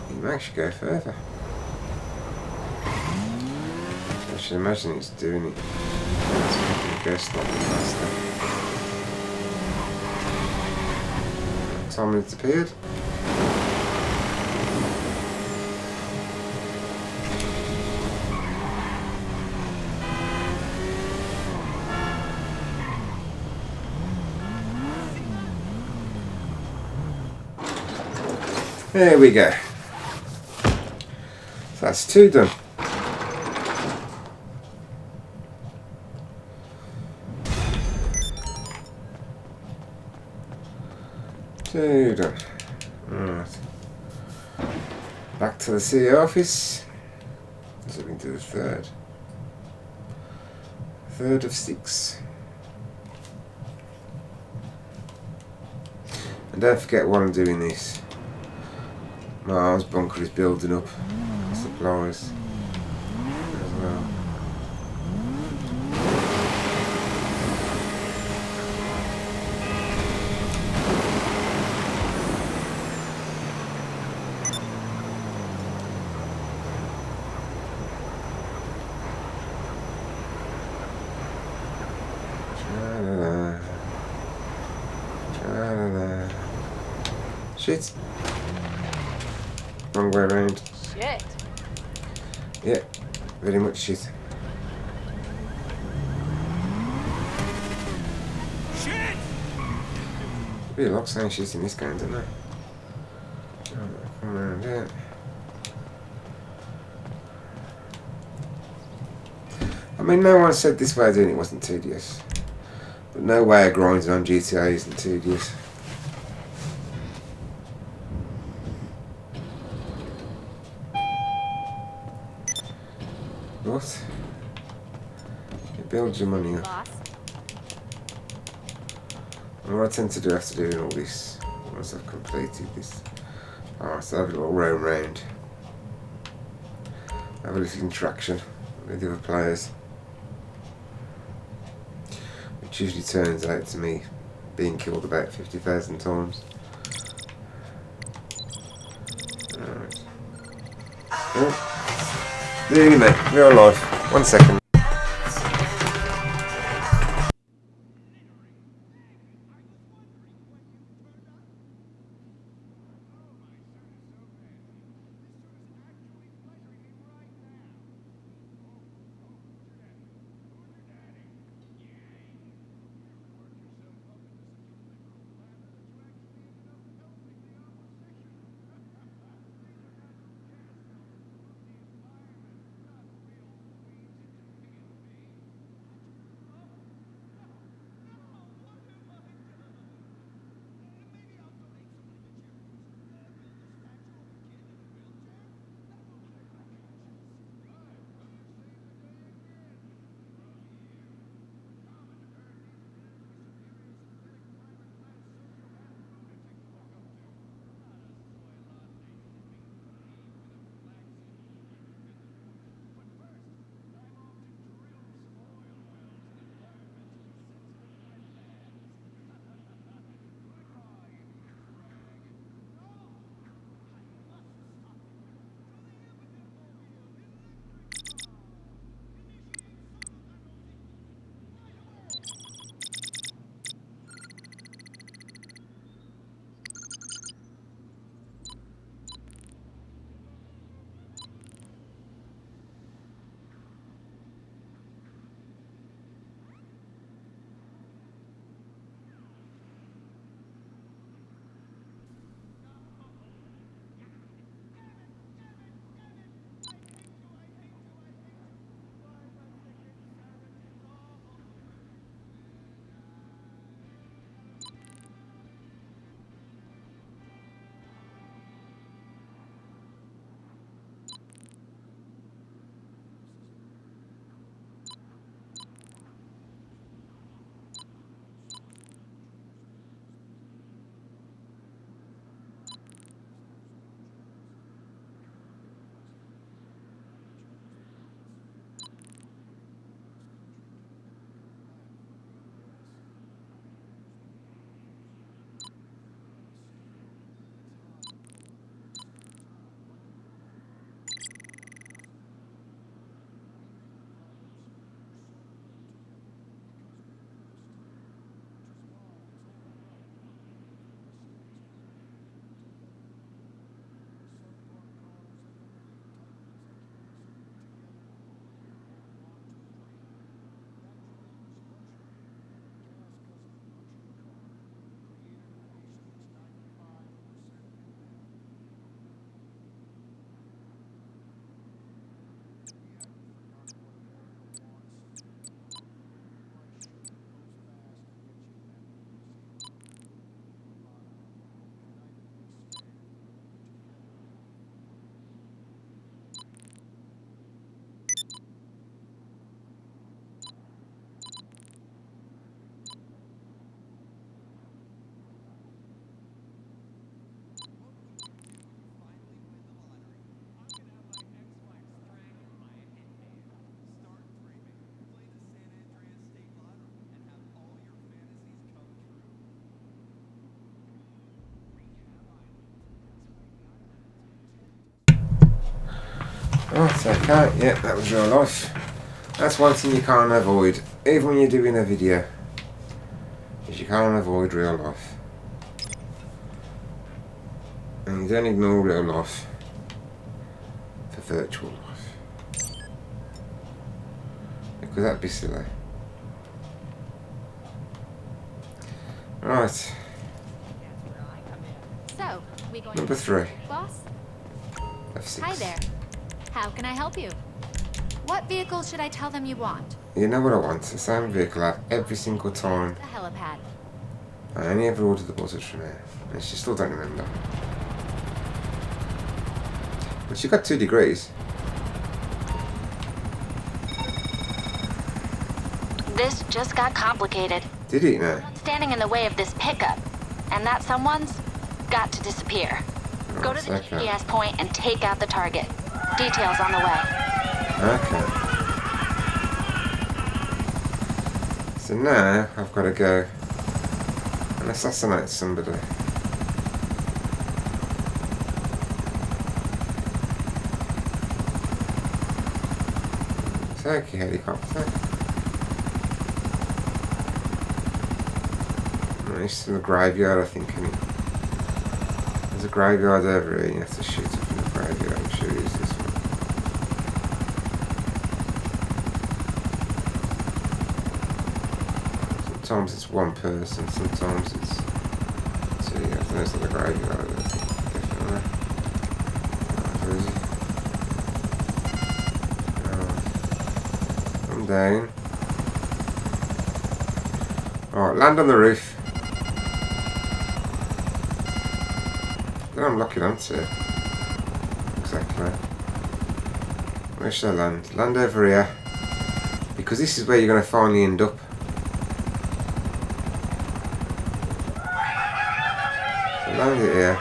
it makes you go further. I should imagine it's doing it. It's making it go slightly faster. Time it's appeared. There we go. So that's 2 done. Done. Alright. Back to the CEO office. So we can do the third. Third of 6. And don't forget while I'm doing this, my arms bunker is building up supplies as well. Shit. Wrong way around. Shit. Yeah, very much shit. Shit! Be a lot saying shit in this game, don't they? Come around here. I mean, no one said this way of doing it wasn't tedious. But no way of grinding on GTA isn't tedious. What? You build your money up. Boss. And what I tend to do after doing all this, once I've completed this, so I have a little roam round. Have a little interaction with the other players. Which usually turns out to me being killed about 50,000 times. Alright. Oh. Anyway, we're alive. 1 second. Right, okay, yeah, that was real life. That's one thing you can't avoid, even when you're doing a video, is you can't avoid real life. And you don't ignore real life for virtual life. Because that'd be silly. Right, So, we going number 3. boss? F6. Hi there. How can I help you? What vehicle should I tell them you want? You know what I want? The same vehicle out every single time. The helipad. I only ever ordered the buzzers from her, and she still don't remember. But she got 2 degrees. This just got complicated. Did it now? Standing in the way of this pickup. And that someone's got to disappear. Go to the Okay. GPS point and take out the target. Details on the way. Okay. So now I've got to go and assassinate somebody. Take a helicopter. Nice in the graveyard, I think. Isn't it? There's a graveyard over here. You have to shoot it from the graveyard. I'm sure it is this one. Sometimes it's one person, sometimes it's 2. I think it's not the graveyard, definitely. Where is he? I'm down. Alright, land on the roof. Then I'm locking onto it. Exactly. Where should I land? Land over here. Because this is where you're going to finally end up. Land it here.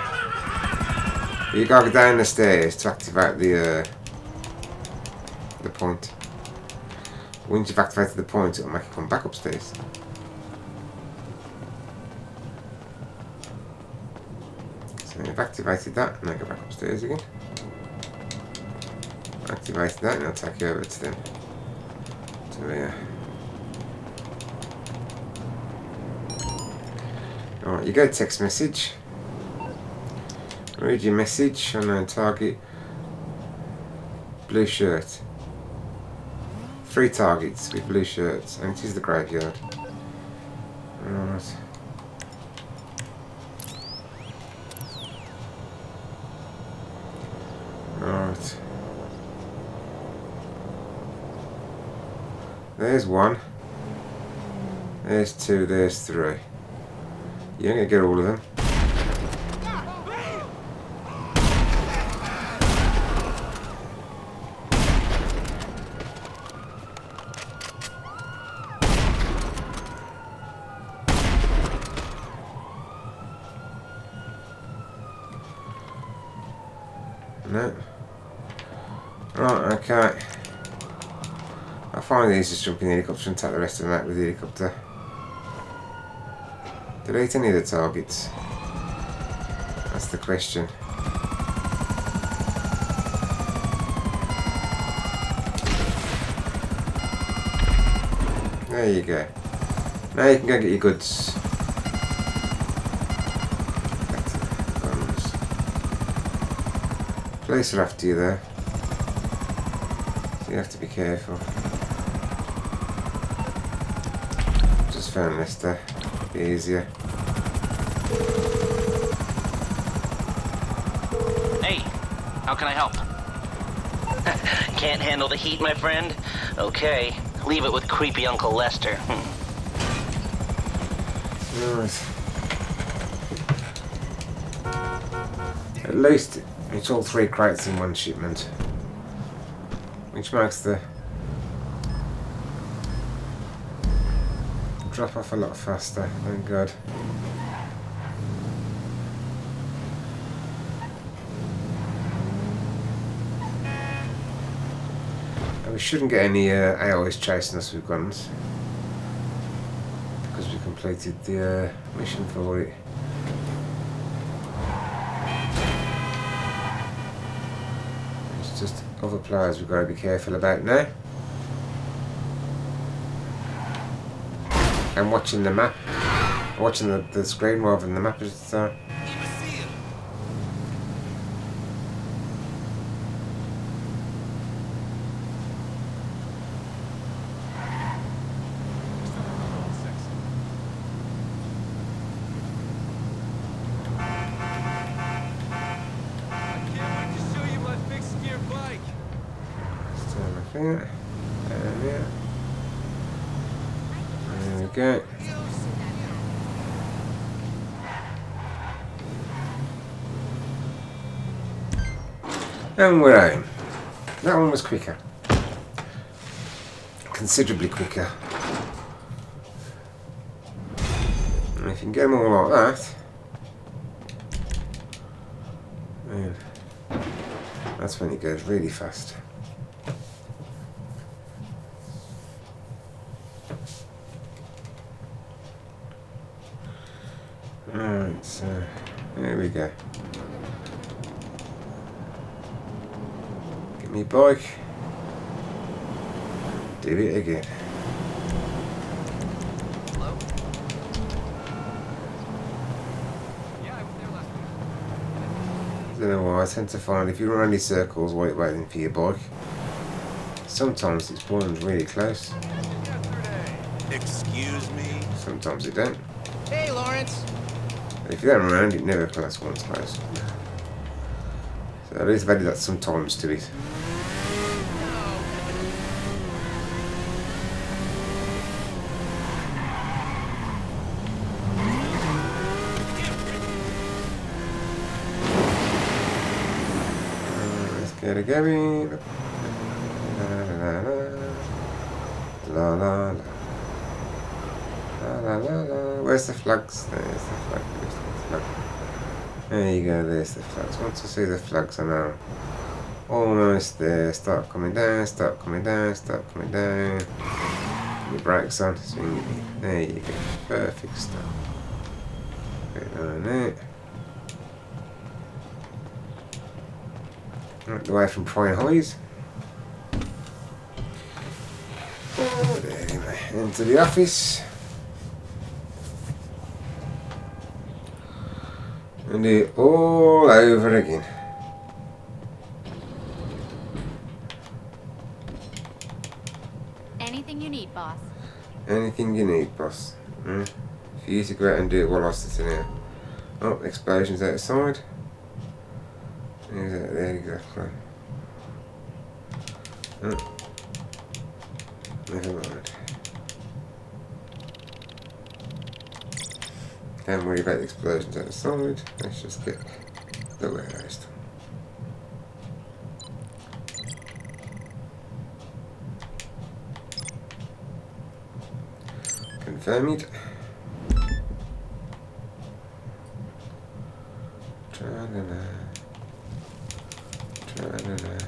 But you gotta go down the stairs to activate the point. Once you've activated the point, it'll make it come back upstairs. So you've activated that, and then go back upstairs again. Activated that, and I'll take you over to them. To here. Alright, you get a text message. Read your message on target. Blue shirt. 3 targets with blue shirts, and it is the graveyard. Alright. Alright. There's 1. There's 2, there's 3. You ain't gonna get all of them. No. Right, okay. I find these just jump in the helicopter and take the rest of them out with the helicopter. Delete any of the targets? That's the question. There you go. Now you can go get your goods. Police are after you there. So you have to be careful. Just found this there. Be easier. Hey, how can I help? Can't handle the heat, my friend? Okay, leave it with creepy Uncle Lester. Nice. At least it's all 3 crates in one shipment, which makes the drop off a lot faster. Thank God. And we shouldn't get any AIs chasing us with guns because we completed the mission for it. Just Other players we've got to be careful about now. I'm watching the map, watching the screen rather than the map. There we go. And we're home. That one was quicker. Considerably quicker. And if you can get them all like that, then that's when it goes really fast. Alright, so there we go. Get me bike. Do it again. Hello? Yeah, I was there last week. I don't know why, I tend to find if you run any circles while you're waiting for your bike, sometimes it spawns really close. Excuse me? Sometimes it don't. Hey, Lawrence. If you don't around, it never spawns close. So at least I've added that sometimes to it. Let's get it going. La la la. La la la la. Where's the flags? There's the flag. There's the flag. There you go. There's the flags. Once I see the flags, I know. Almost there. Start coming down. Start coming down. Start coming down. Your brakes on. Swing it. There you go. Perfect stuff. Get on there. Right away from Prying Highs. Oh, there anyway. Into the office. And do it all over again. Anything you need, boss. Anything you need, boss. For you to go out and do it while I sit in here. Oh, explosions outside. Who's out there exactly? Oh. Never mind. Don't worry about the explosions outside. Let's just get the warehouse done. Confirm it. Tra-la-la. Tra-la-la.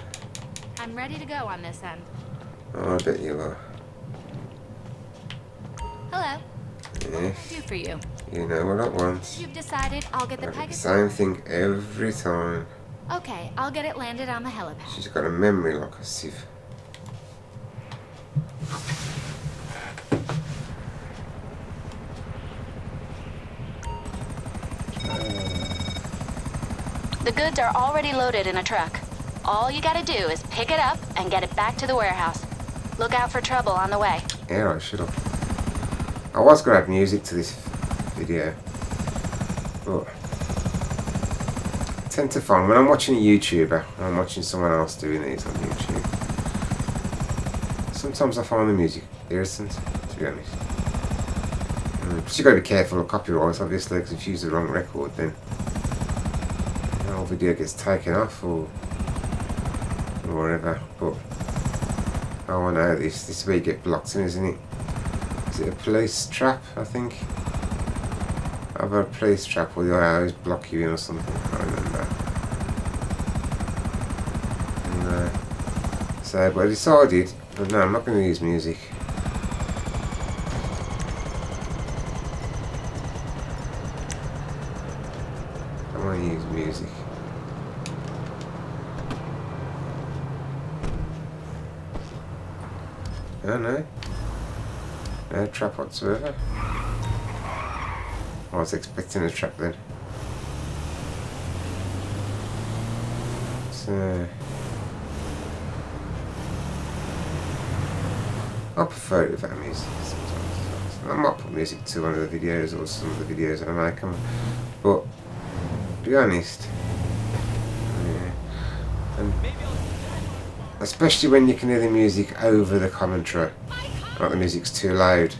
I'm ready to go on this end. Oh, I bet you are. Hello. Yes, Do for you. you know what I want. You've decided I'll get the I do the Pegasus. same thing every time. Okay, I'll get it landed on the helipad. She's got a memory like a sieve. The goods are already loaded in a truck. All you gotta do is pick it up and get it back to the warehouse. Look out for trouble on the way. Yeah, I should have. I was going to add music to this video, but I tend to find when I'm watching a YouTuber, or I'm watching someone else doing these on YouTube, sometimes I find the music irritant, to be honest. But you've got to be careful of copyright, obviously, because if you use the wrong record, then the whole video gets taken off or whatever. But oh, I know this is where you get blocked in, isn't it? Is it a police trap, I think? Either a police trap or the always block you in or something, I can't remember. And, so, but I decided, but no, I'm not going to use music. I want to use music. Oh no. No trap whatsoever. I was expecting a trap then. So I prefer it without music sometimes. I might put music to one of the videos or some of the videos that I make them, but to be honest, yeah. And especially when you can hear the music over the commentary, like the music's too loud.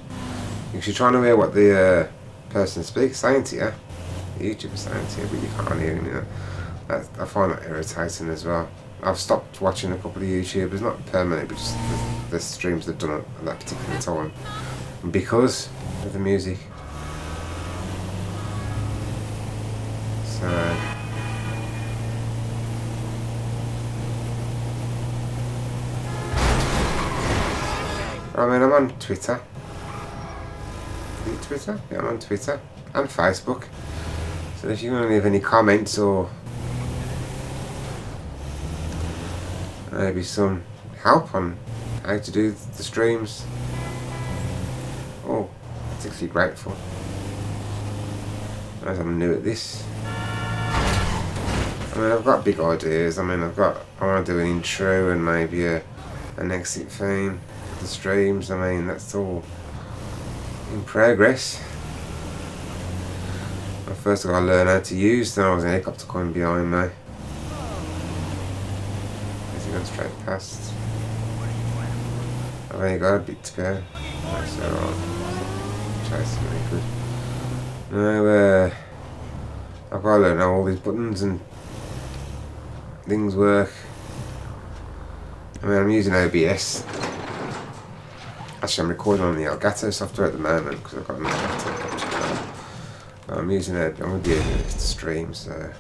Because you're trying to hear what the person speaks saying to you, the YouTuber saying to you, but you can't hear him. You know, I find that irritating as well. I've stopped watching a couple of YouTubers, not permanently, but just the streams they've done at that particular time, because of the music. So I mean, I'm on Twitter. Is it Twitter? Yeah, I'm on Twitter and Facebook. So if you want to leave any comments or maybe some help on how to do the streams, oh, particularly grateful, as I'm new at this. I mean, I've got big ideas. I mean, I want to do an intro and maybe an exit theme for the streams. I mean, that's all in progress. I first got to learn how to use. Then I was an helicopter coming behind me. As he goes straight past. I've only got a bit to go. That's alright. Chasing really good. Now, I've got to learn how all these buttons and things work. I mean, I'm using OBS. Actually, I'm recording on the Elgato software at the moment because I've got an Elgato capture card. I'm using it. I'm going to be using it to stream, so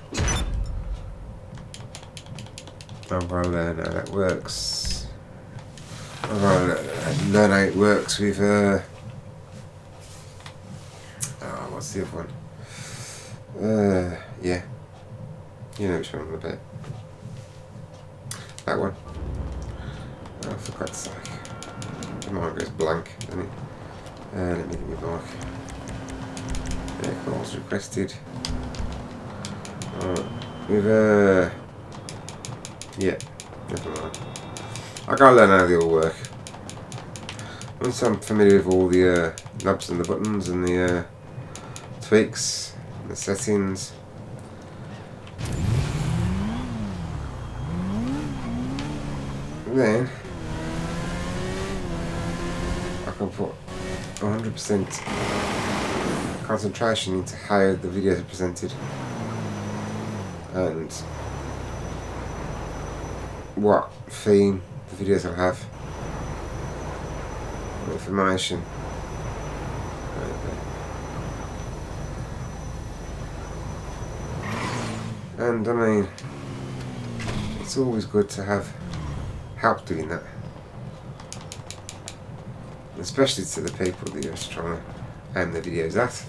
I've got to learn how that works. I've got to learn how it works with what's the other one? Yeah, you know which one I'm about. That one. Oh, for God's sake. My mind goes blank, doesn't it? Let me get my mark. Calls requested. With yeah, never mind. I gotta learn how they all work. Once I'm familiar with all the knobs and the buttons and the tweaks and the settings, then I can put 100% concentration into how the videos are presented and what theme the videos will have, what information. And I mean, it's always good to have help doing that, especially to the people that you're trying to aim the videos at.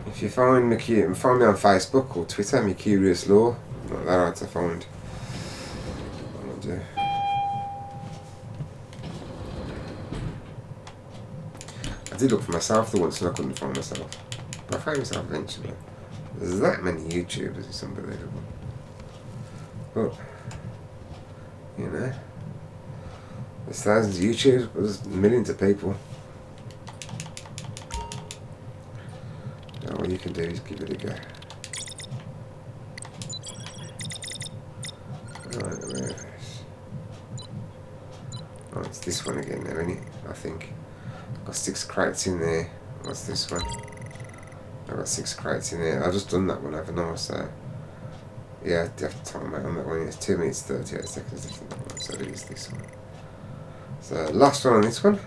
If you find me on Facebook or Twitter, Mercurius Law. Not that hard to find. What I'll do. I did look for myself the once and I couldn't find myself, but I found myself eventually. There's that many YouTubers, it's unbelievable. But you know, there's thousands of YouTubers, but there's millions of people. All you can do is give it a go. Right, where is this? Oh, it's this one again now, isn't it? I think. I've got 6 crates in there. What's this one? I've got 6 crates in there. I've just done that one, haven't I? So, yeah, I have to time out on that one. It's 2 minutes 38 seconds different than that one, so it is this one. So, last one on this one.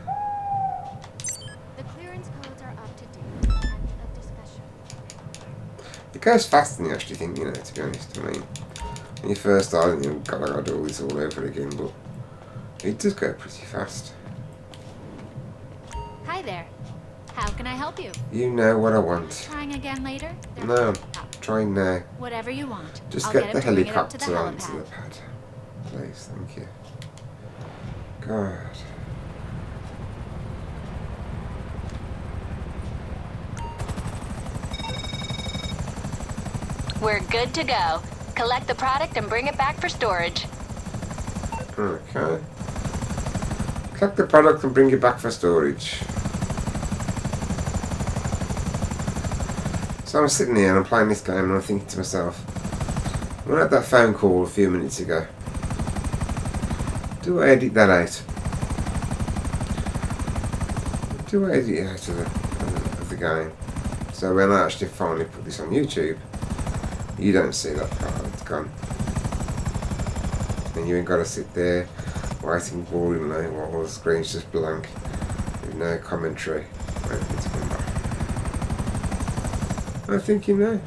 It goes faster than you actually think, you know, to be honest. I mean, when you first start, you've got to do all this all over again, but it does go pretty fast. Hi there. How can I help you? You know what I want. Trying again later? No, I'm trying now. Whatever you want. Just I'll get the him to bring it up to helicopter the onto the helipad. pad. Please, thank you. God. We're good to go. Collect the product and bring it back for storage. Okay. Collect the product and bring it back for storage. So I'm sitting here and I'm playing this game and I'm thinking to myself, when I had that phone call a few minutes ago, do I edit that out? Do I edit it out of the game? So when I actually finally put this on YouTube, you don't see that part, it's gone. And you ain't got to sit there waiting boringly while the screen's just blank with no commentary waiting to come back. I'm thinking no,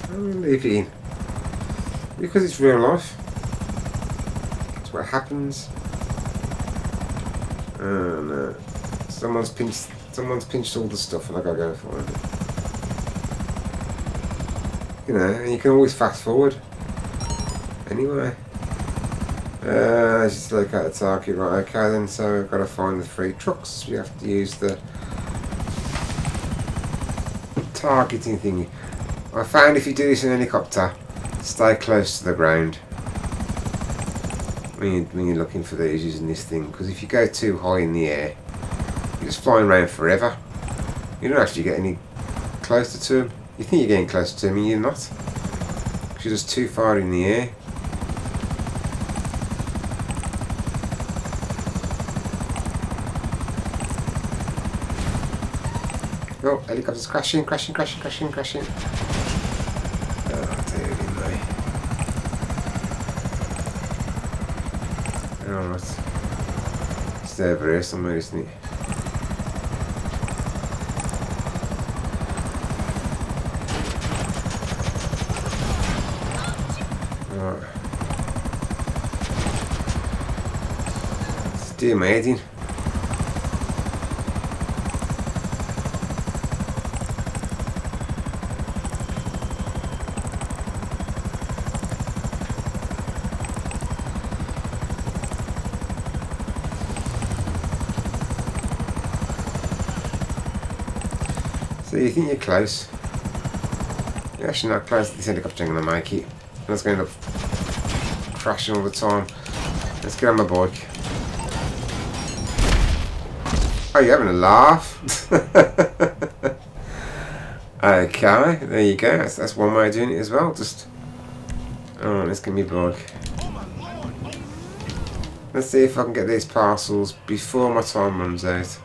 I'm going to leave it in. Because it's real life. It's what happens. Oh no. Someone's pinched all the stuff and I gotta go find it. You know, and you can always fast forward. Anyway. Just look at the target, right, okay then, so we've got to find the 3 trucks. We have to use the targeting thingy. I found if you do this in a helicopter, stay close to the ground when you're looking for these using this thing, because if you go too high in the air, you're just flying around forever. You don't actually get any closer to them. You think you're getting closer to them and you're not, because you're just too far in the air. Oh, helicopter's crashing. Oh, dear me. Alright. It's over here somewhere, isn't it? Alright. Steer my head in. So you think you're close. You're actually not close. This helicopter ain't going to make it. And it's going to end up crashing all the time. Let's get on my bike. Oh, you're having a laugh? Okay, there you go. That's one way of doing it as well. Just... Oh, let's get me bike. Let's see if I can get these parcels before my time runs out.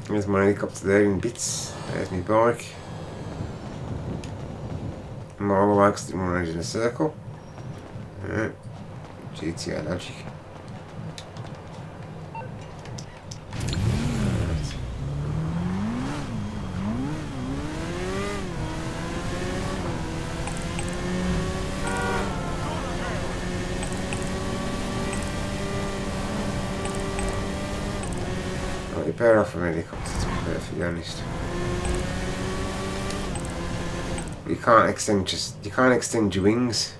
There's my helicopter there in bits. There's my bike. My other bike's didn't run in a circle. Alright. GTA logic. You're better off an helicopter, to be perfectly honest. You can't extend your wings.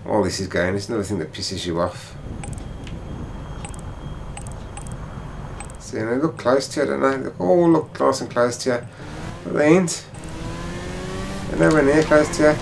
All this is going. It's another thing that pisses you off. See, they look close to you, don't they? They all look nice and close to you, but they ain't. They're nowhere near close to you.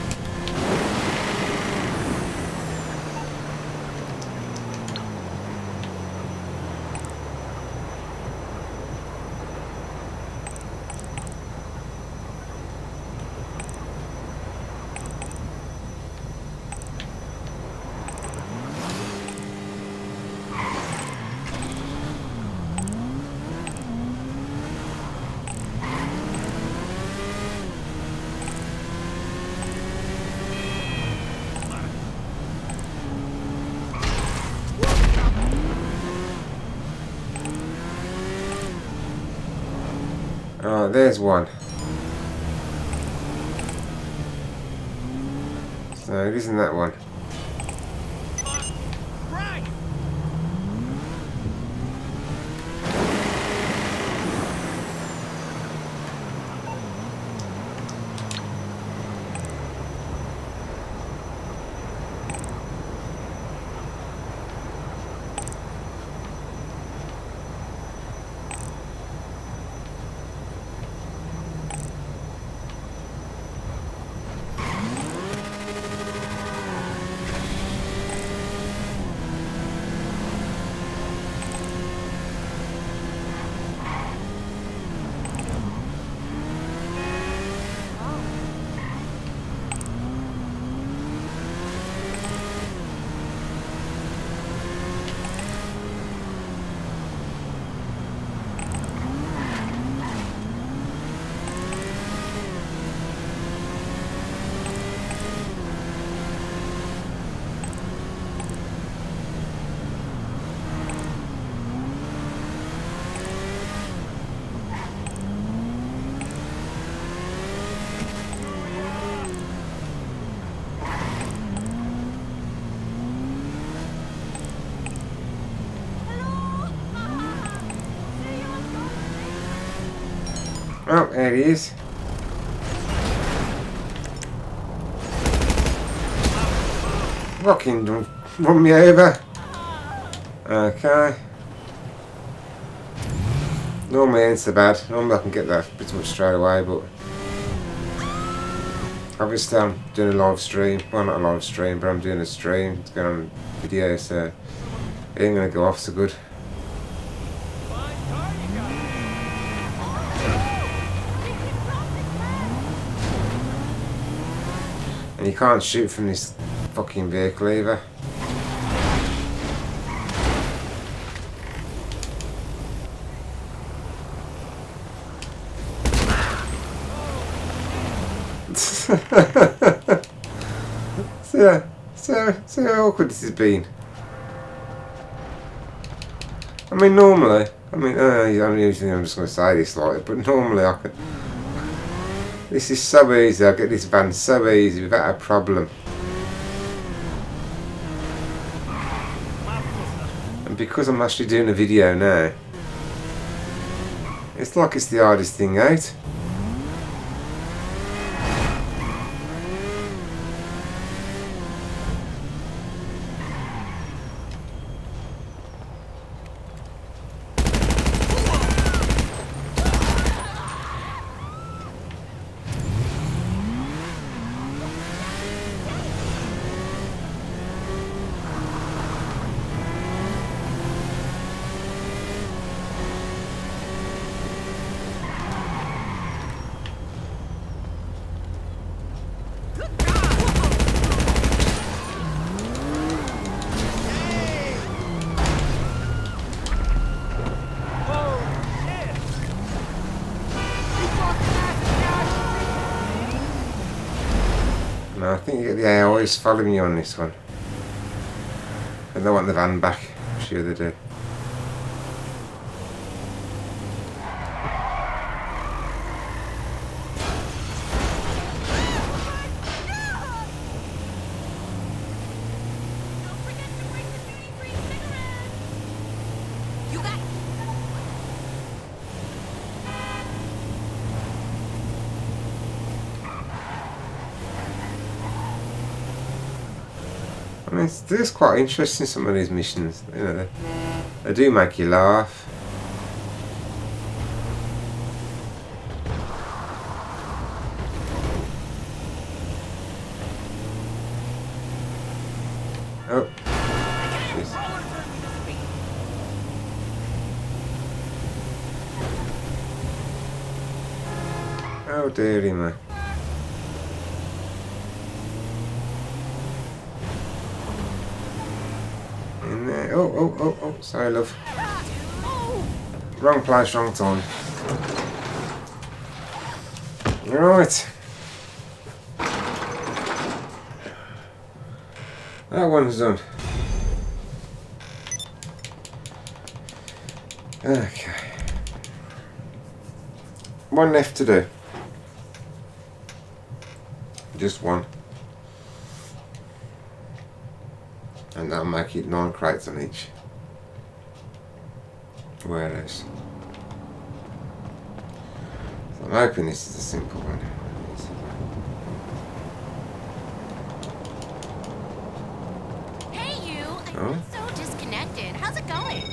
Oh, there's one. So it isn't that one. Right. Oh, there he is. Fucking don't run me over. Okay. Normally it ain't so bad. Normally I can get that pretty much straight away, but obviously I'm doing a live stream. Well, not a live stream, but I'm doing a stream. It's going on video, so it ain't gonna go off so good. And you can't shoot from this fucking vehicle either. So how awkward this has been. I mean, normally, I'm just going to say this like, but normally I could. This is so easy. I get this van so easy without a problem. And because I'm actually doing a video now, it's like it's the hardest thing out. No, I think you get the AIs following you on this one. And they want the van back. I'm sure they do. You got. I mean, it's just quite interesting, some of these missions. You know, they do make you laugh. Oh. Jeez. Oh dearie me. In there. Oh, sorry love. Wrong place, wrong time. Right. That one's done. Okay. One left to do. Just one. And that'll make it 9 crates on each warehouse. So I'm hoping this is a simple one. Hey, you! Oh? I'm so disconnected. How's it going?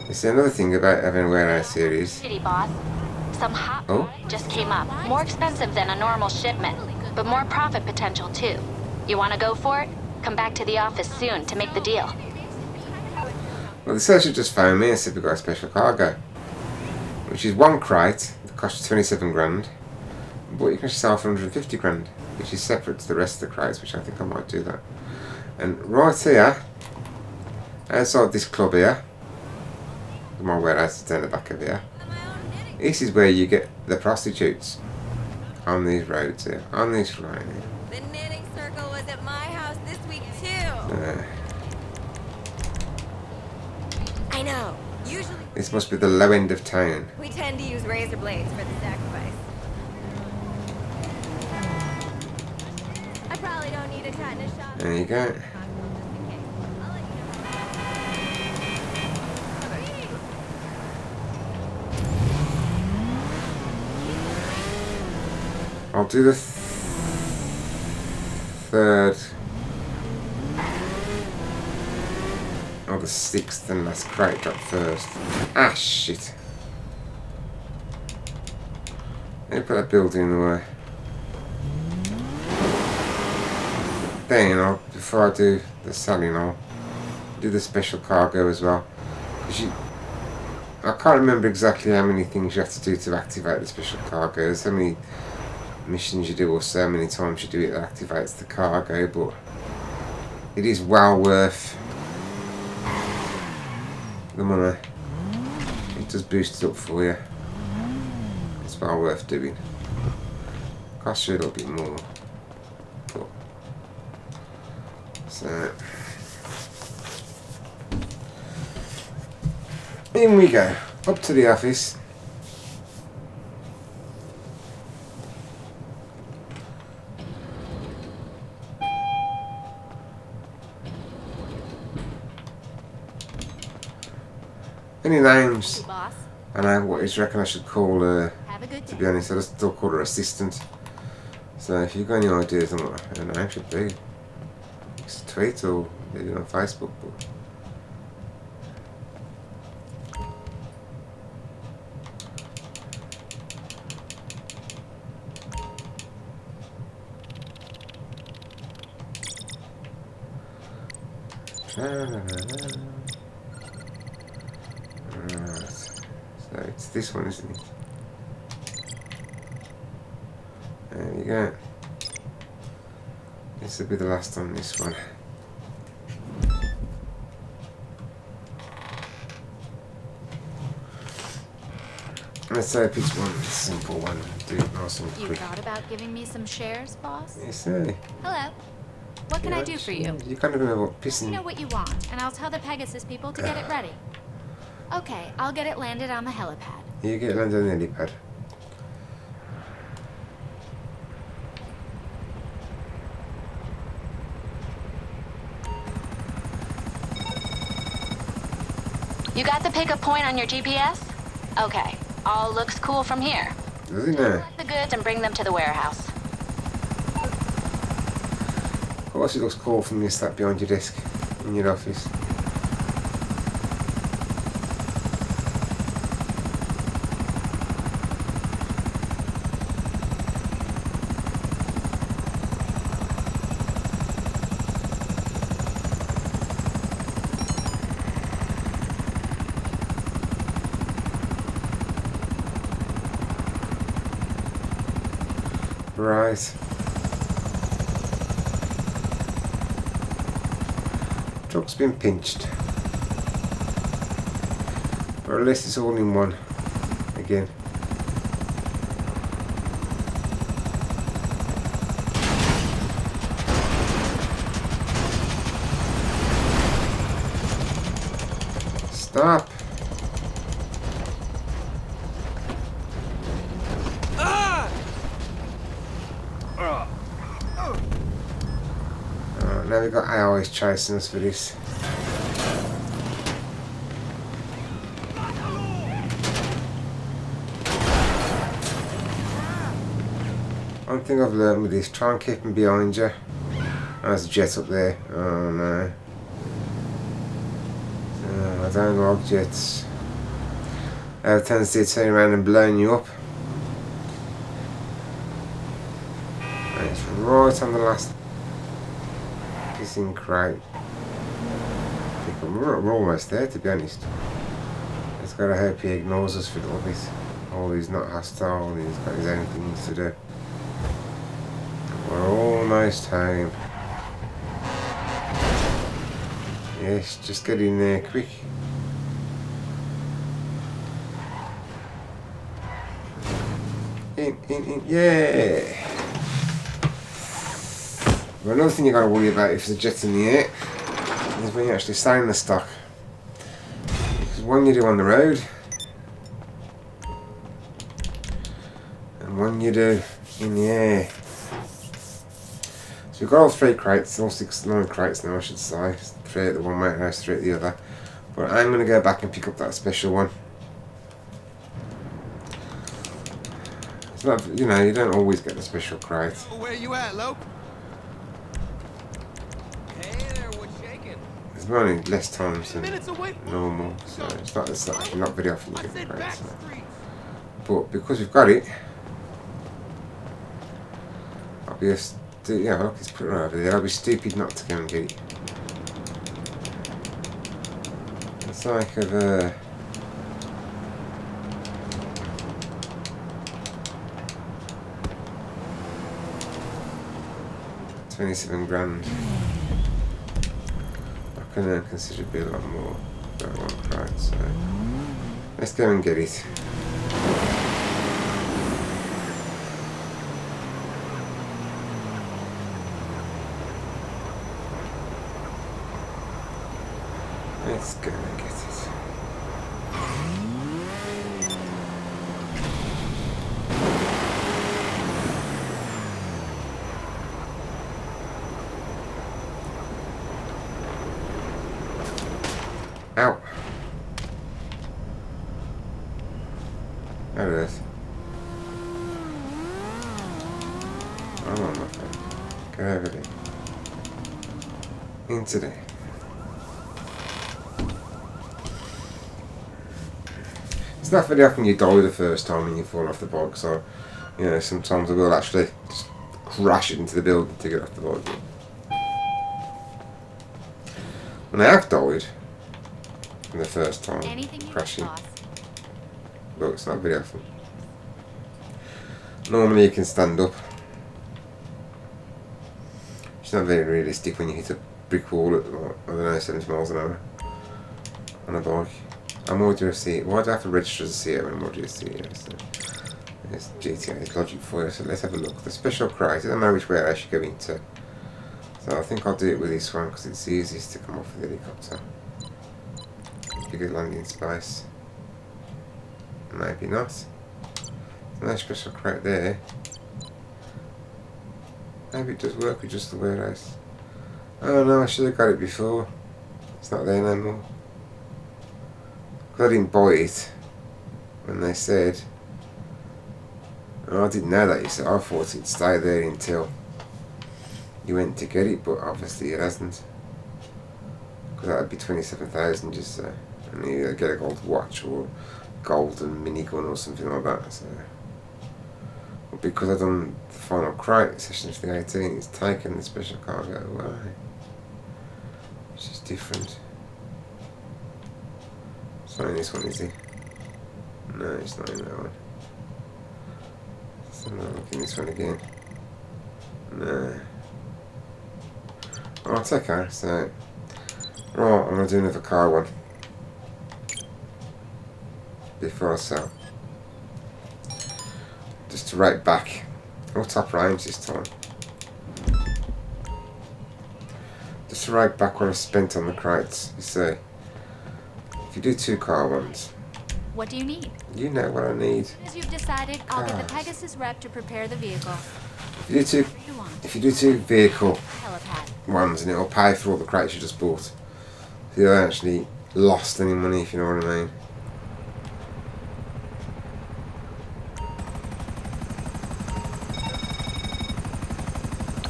It's another thing about having a warehouse series. City boss. Some hot Oh? product just came up. More expensive than a normal shipment, but more profit potential too. You want to go for it? Come back to the office soon to make the deal. Well, the searcher just phoned me and said we've got a special cargo, which is 1 crate that costs 27 grand, but you can sell for 150 grand, which is separate to the rest of the crates, which I think I might do that. And right here, outside this club here, my warehouse is down the back of here, this is where you get the prostitutes on these roads here, on this line here. The knitting circle was at my house this week too. I know. Usually This must be the low end of town. we tend to use razor blades for the sacrifice. I probably don't need a tetanus shot. There you go. I'll do the third or the sixth and last crate drop first. Ah, shit. Let me put that building in the way. Then, before I do the selling, I'll do the special cargo as well. I can't remember exactly how many things you have to do to activate the special cargo. There's so many missions you do, or so many times you do it that activates the cargo, but it is well worth the money. It does boost it up for you. It's well worth doing. Costs you a little bit more, but so in we go up to the office. Any names? Boss. I know what you reckon I should call her. Have a good To day. be honest, I just still call her assistant. So if you've got any ideas on what her name should be, just tweet or maybe on Facebook. But Right. So it's this one, isn't it? There you go. This will be the last on this one. Let's hope it's one simple one. Do it nice and You quick. thought about giving me some shares, boss? Yes, sir. Hello. What can I do for you? You kind of know what You pissing. know what you want, and I'll tell the Pegasus people to get it ready. Okay, I'll get it landed on the helipad. You get landed on the helipad. You got the pickup point on your GPS? Okay, all looks cool from here. Does it now? Collect the goods and bring them to the warehouse. Of course it looks cool from you sat behind your desk in your office. Right. Truck's been pinched. But at least it's all in one again. Stop. Now we've got AIs chasing us for this. One thing I've learned with this, try and keep them behind you. There's a jet up there. Oh no. I don't like jets. They have a tendency to turn around and blow you up. And it's right on the last pissing crate. I think we're almost there, to be honest. Just gotta hope he ignores us for a little bit. Oh, he's not hostile, he's got his own things to do. We're almost home. Yes, just get in there quick. In, yeah! But another thing you gotta worry about if the jet's in the air is when you're actually selling the stock. Because one you do on the road, and one you do in the air. So we've got all 3 crates, all 9 crates now I should say. 3 at the one warehouse, 3 at the other. But I'm going to go back and pick up that special one. But, you know, you don't always get the special crate. Where you at, Lope? Hey there, what's shaking? There's only less times than Minutes away. normal, so it's actually not very often you I get the said crate. back So. street. But because we've got it, I'll be yeah, look, it's put it right over there. I'll be stupid not to go and get it. It's like of 27 grand. I can earn considerably a lot more than one crate, so let's go and get it. Let's go and get it. Ow. There it is. Come on, my friend. Go over there. Into there. It's not very often you die the first time when you fall off the bike, so, you know, sometimes I will actually just crash into the building to get off the bike. When I have died for the first time, Anything you crashing, boss. but it's not very often. Normally you can stand up. It's not very realistic when you hit a brick wall at, I don't know, 70 miles an hour on a bike. I'm order a seat. Why do I have to register as a seat when I'm ordering a seat? So it's GTA logic for you. So let's have a look. The special crate. I don't know which way I should go into. So I think I'll do it with this one because it's the easiest to come off with the helicopter. Bigger landing space. Maybe not. No special crate there. Maybe it does work with just the warehouse. Oh no, I should have got it before. It's not there no more. Because I didn't buy it when they said. Oh, I didn't know that, you said. I thought it'd stay there until you went to get it, but obviously it hasn't. Because that would be 27,000 just so. And you get a gold watch or golden minigun or something like that. So. But because I've done the final crate session for the 18, it's taken the special cargo away. Which is different. It's not in this one, is it? No, it's not in that one. So I'm not looking this one again. No. Oh, it's okay, so... Right, I'm going to do another car one. Before I sell. Just to rate back. Or top range this time. Just to rate back what I spent on the crates, you see. If you do 2 car ones, What do you need? you know what I need. As you've decided, I'll get the Cars. Pegasus rep to prepare the vehicle. If you do two, What do you want? if you do 2 vehicle Helipad. ones, and it'll pay for all the crates you just bought. So you haven't actually lost any money, if you know what I mean.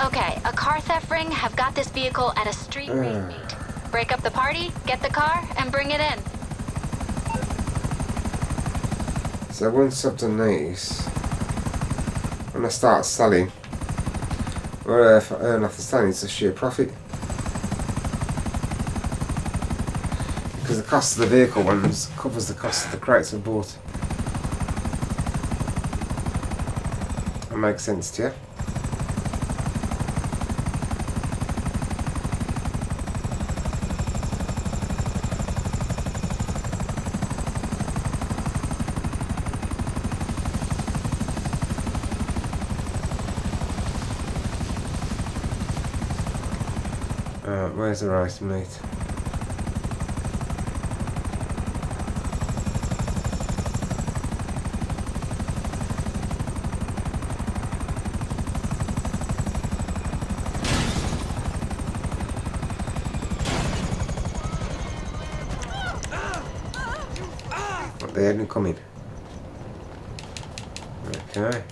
Okay, a car theft ring have got this vehicle at a street race meet. Break up the party, get the car, and bring it in. So once I've done these, when I start selling, or if I earn off the selling, it's a sheer profit. Because the cost of the vehicle ones covers the cost of the crates I've bought. That makes sense to you? Where's the rice meat? What, they hadn't come in. Okay.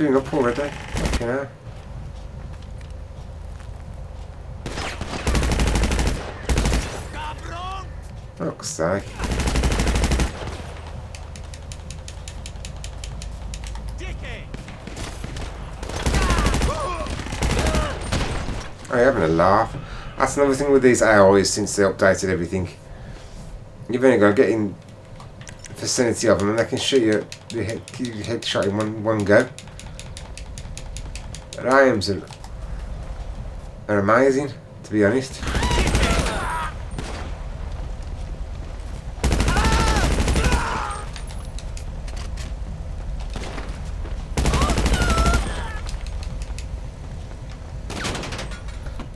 filling up already. Okay. Fuck's sake. Oh, you're having a laugh. That's another thing with these AIs since they updated everything. You've only got to get in the vicinity of them and they can shoot you your headshot in one go. Their aims are amazing, to be honest.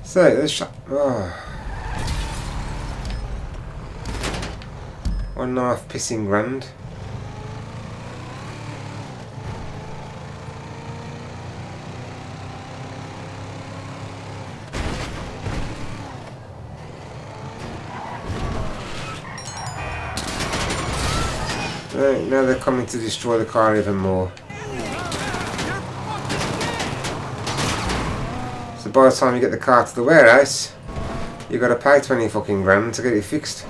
So, let's shot. Oh. 1.5 pissing grand. Right, now they're coming to destroy the car even more. So by the time you get the car to the warehouse, you've got to pay 20 fucking grand to get it fixed.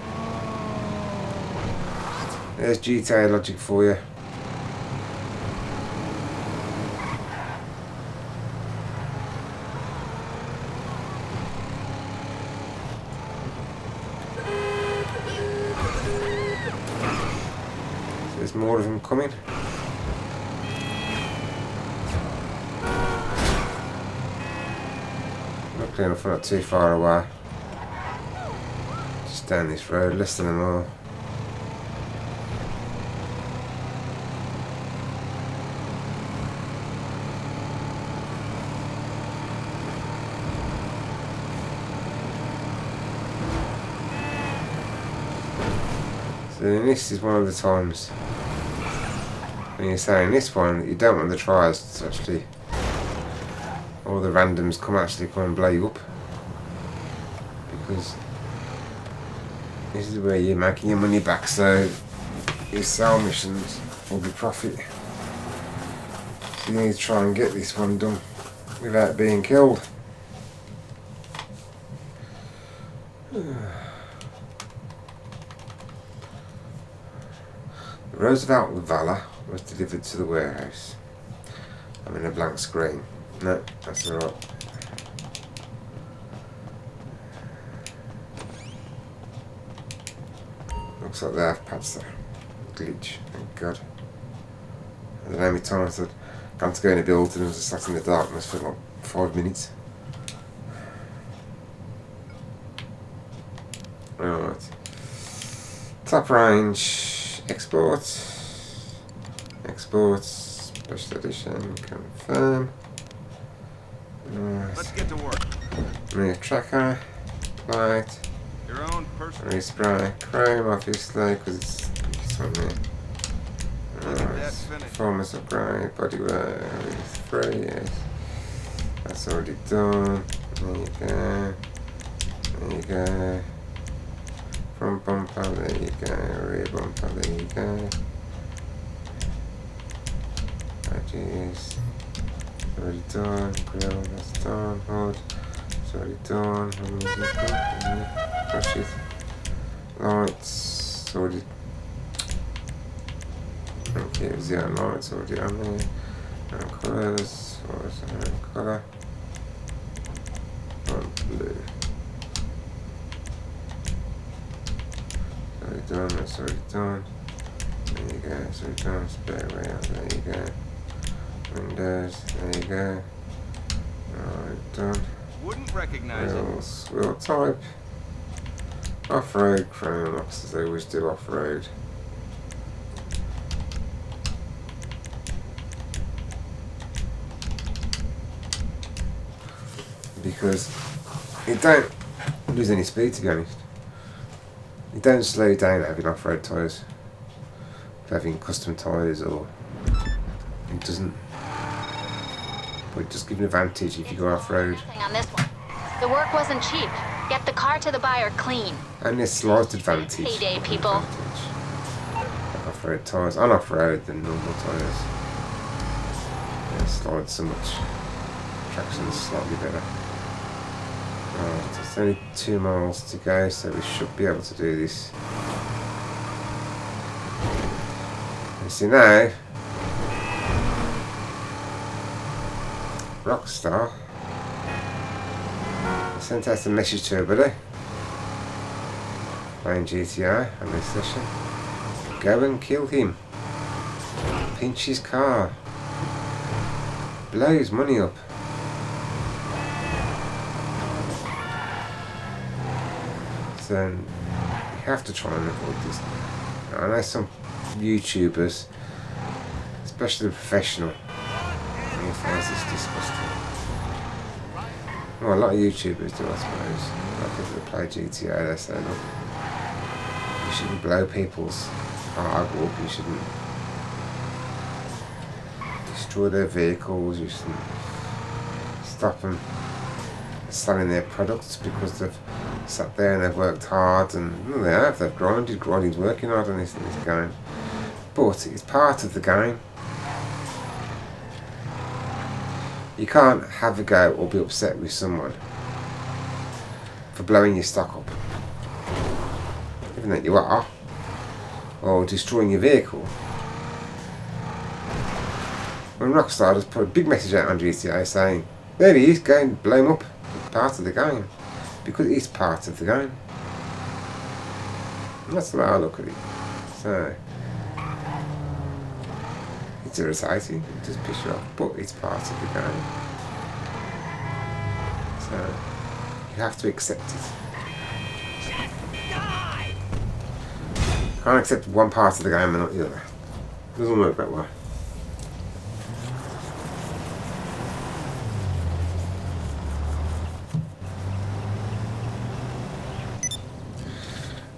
There's GTA logic for you. So there's more of them coming. Luckily enough, we're not too far away. Just down this road, less than a mile. And this is one of the times when you're saying this one that you don't want the trials to actually, or the randoms come and blow you up, because this is where you're making your money back, so your sale missions will be profit. So you need to try and get this one done without being killed. Roosevelt Valor was delivered to the warehouse. I'm in a blank screen. No, that's alright. Looks like they have patched the glitch, thank God. I don't know how many times I've gone to go in a building and just sat in the darkness for like 5 minutes. Alright. Top range. Export, special edition, confirm. Let's get to work. Move tracker, light, Your own personal. respray, chrome obviously, because it's on there. That's finished. Performance upgrade, bodywear, 3, yes. That's already done. There you go. There you go. Front bumper, there you go, rear bumper, there you go. Badges, already done, grill, that's done, hood, it's already done, push it, lights, already, okay, zero lights already on there, and colours, what's the colour, blue. Done, that's already done. There you go, it's already done. Spare rail, there you go. Windows, there you go. Alright, done. Wouldn't recognize it. Wheels, wheel type. Off-road, chrome locks as they always do off-road. Because you don't lose any speed, to be honest. You don't slow down having off-road tyres, having custom tyres, or it doesn't. But it does give an advantage if you go off-road. On this one, the work wasn't cheap. Get the car to the buyer clean. And there's slight advantage. Payday, people. Off-road tyres, on off-road than normal tyres. slide so much. Traction is slightly better. Right, it's only 2 miles to go, so we should be able to do this. You see now, Rockstar sent out a message to everybody playing GTA on this session. Go and kill him. Pinch his car. Blow his money up. So you have to try and avoid this. I know some YouTubers, especially the professional, he finds this disgusting. Well, a lot of YouTubers do, I suppose. A lot of people that play GTA, they say, look, you shouldn't blow people's artwork, you shouldn't destroy their vehicles, you shouldn't stop them selling their products because they've sat there and they've worked hard, and well, they have, they've grinded, working hard on this game. But it's part of the game. You can't have a go or be upset with someone for blowing your stock up, even though you are, or destroying your vehicle. When Rockstar just put a big message out on GTA saying, there he is, go and blow him up, it's part of the game, because it's part of the game. And that's the way I look at it. So it's irritating, it does piss you off, but it's part of the game. So you have to accept it. You can't accept one part of the game and not the other. It doesn't work that way.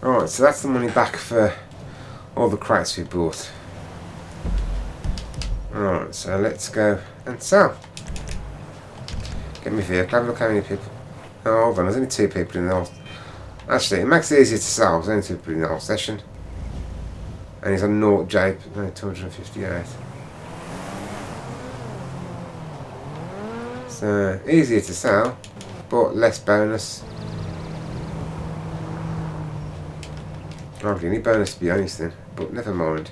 Alright, so that's the money back for all the crates we bought. Alright, so let's go and sell. Get me vehicle, have a look how many people. Oh, hold on, there's only 2 people in the whole. Actually, it makes it easier to sell, there's only 2 people in the whole session. And he's on 0 J, no, 258. So, easier to sell, but less bonus. Hardly any bonus to be honest then, but never mind.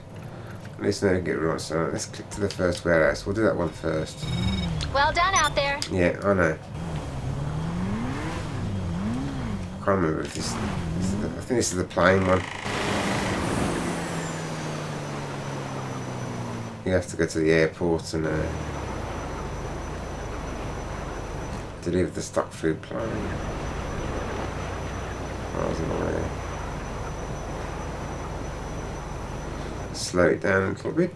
At least now we can get right, so let's click to the first warehouse. We'll do that one first. Well done out there. Yeah, I know. I can't remember if this is the, I think this is the plane one. You have to go to the airport and deliver the stock through plane. I wasn't aware. Slow it down a little bit.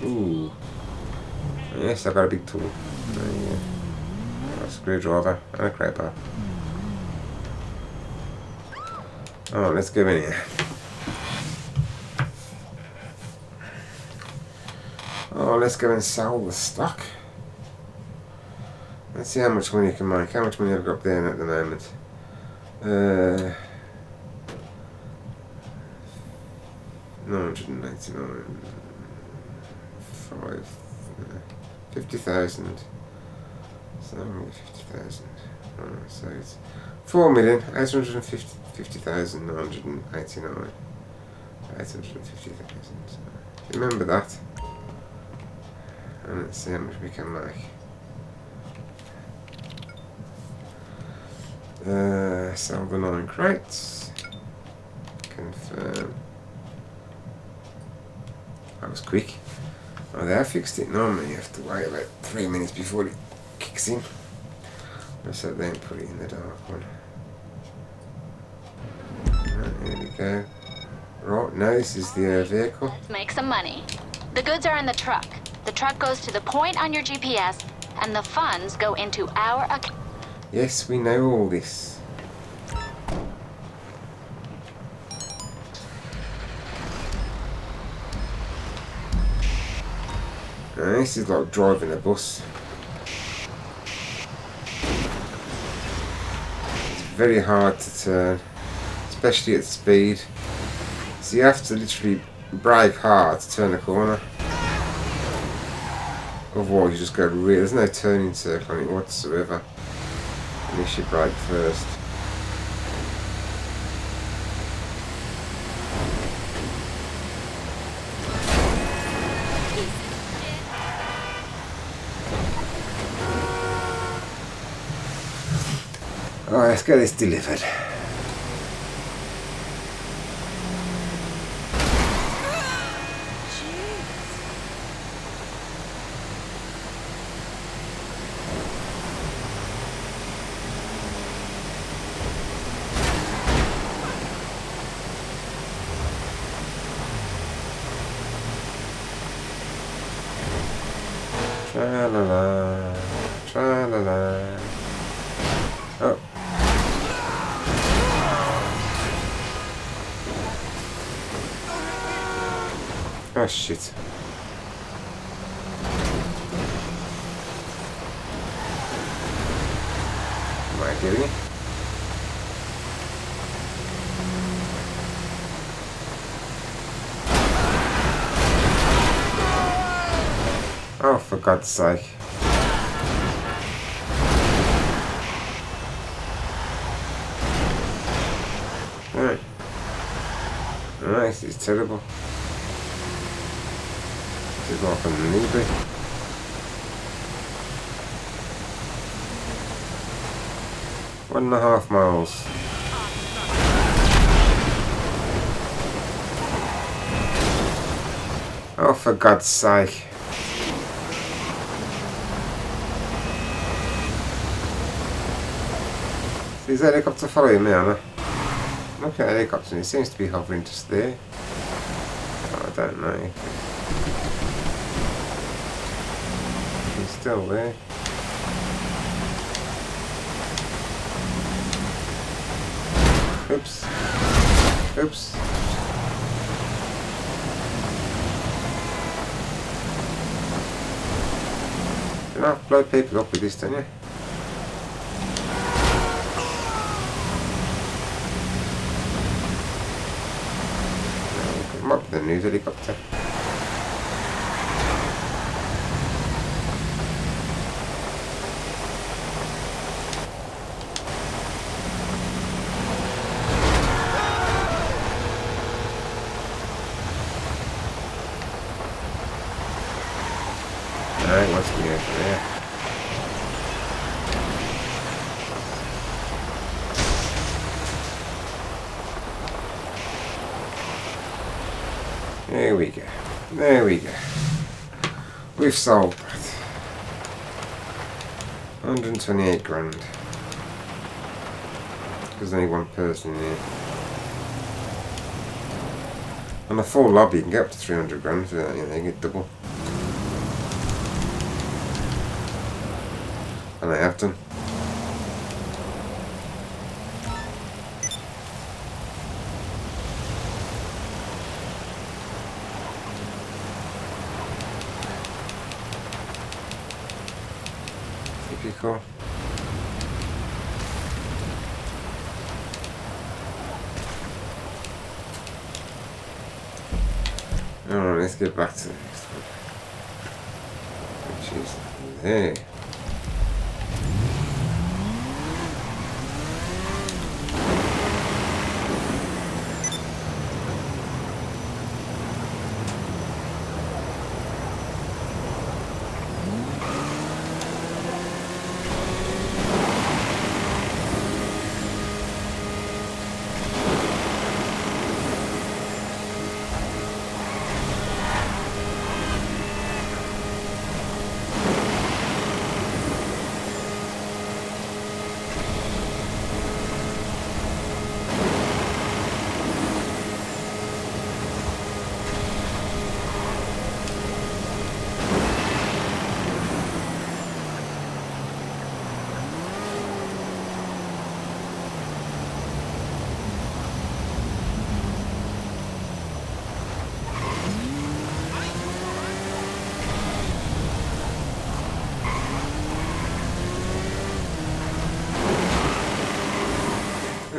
Ooh. Yes, I've got a big tool. There you go. A screwdriver and a crate bar. Oh, let's go in here. Oh, let's go and sell the stock. Let's see how much money you can make. How much money I've got there at the moment. 999, 50,000. So I'm going to 50,000. So it's 4,850,989. 850,000. So remember that. And let's see how much we can make. Sell the 9 crates. Confirm. That was quick. Oh, they have fixed it. Normally you have to wait about 3 minutes before it kicks in. So then put it in the dark one. Right, here we go. Right, now this is the vehicle. Let's make some money. The goods are in the truck. The truck goes to the point on your GPS, and the funds go into our account. Yes, we know all this. Now, this is like driving a bus. It's very hard to turn, especially at speed. So you have to literally brake hard to turn the corner. Otherwise you just go real. There's no turning circle on it whatsoever. Unless you brake first. Alright, let's get this delivered. Tra-la-la, tra-la-la. Oh. Oh shit. Am I getting it? Oh, for God's sake. Alright. Alright, this is terrible. This is not going to need be. One and a half miles. Oh, for God's sake. Is the helicopter following me, Anna? Look at the helicopter and it seems to be hovering just there. Oh, I don't know. He's still there. Oops. Oops. You know, blow people up with this, don't you? Might be the news helicopter. Alright, what's the news there? There we go. There we go. We've solved that. 128 grand. There's only one person in here. On a full lobby you can get up to 300 grand for that, you know, you get double. And I have done. Typical. Alright, let's get back to the next one. Which is there.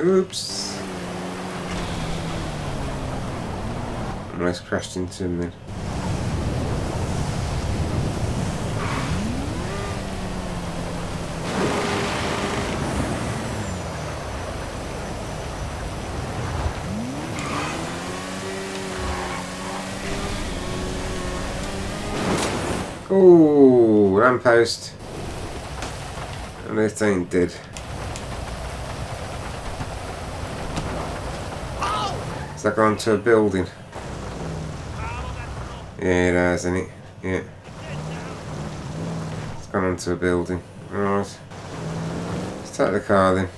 Oops. Almost crashed into him then. Ooh, lamppost. And this ain't dead. Has that gone to a building? Yeah, it has, isn't it? Yeah. It's gone onto a building. Alright. Let's take the car then.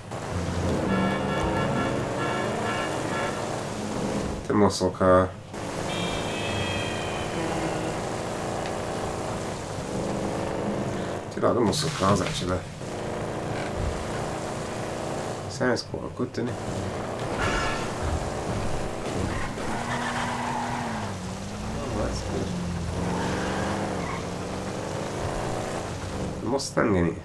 The muscle car. I like the muscle cars actually. Sounds quite good, doesn't it? Oh, that's good. The Mustang in it.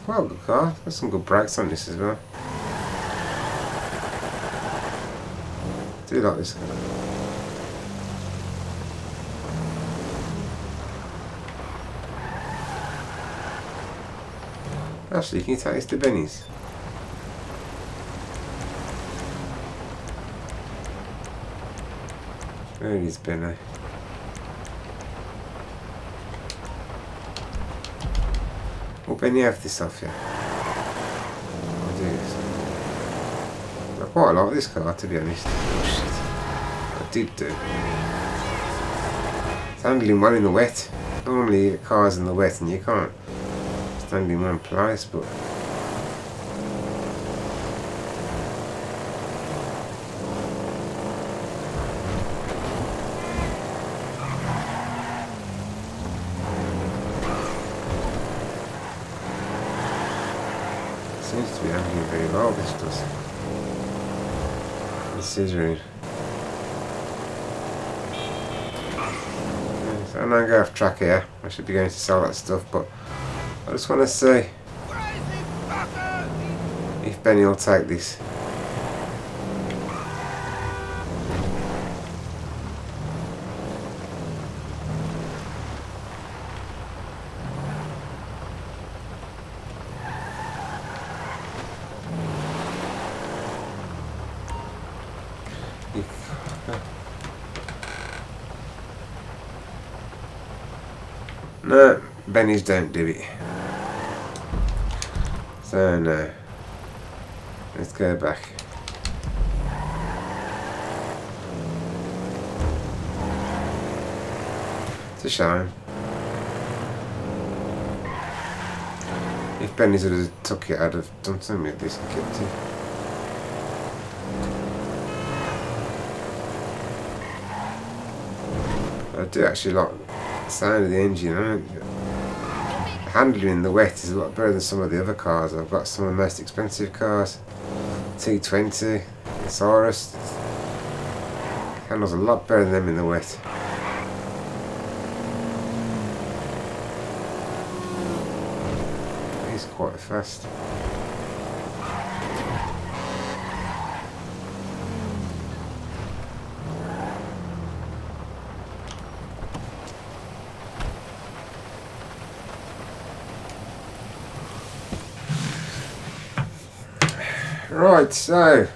Quite a good car. There's some good brakes on this as well. I do like this car. Actually, can you take this to Benny's? Where is Benny? Will Benny have this off here? I do. I quite like this car, to be honest. Oh shit. I did do. It's handling well in the wet. Normally you get cars in the wet and you can't stand in one place, but seems to be handling very well, this does. The scissoring. So I'm going to go off track here. I should be going to sell that stuff, but I just want to see if Benny will take this. No, Benny's don't do it. So no. Let's go back. It's a shame. If Benny's would have took it, I'd have done something with this and kept it. I do actually like the sound of the engine. The handling in the wet is a lot better than some of the other cars. I've got some of the most expensive cars. T20, Saurus. Handles a lot better than them in the wet. He's quite fast. Right, so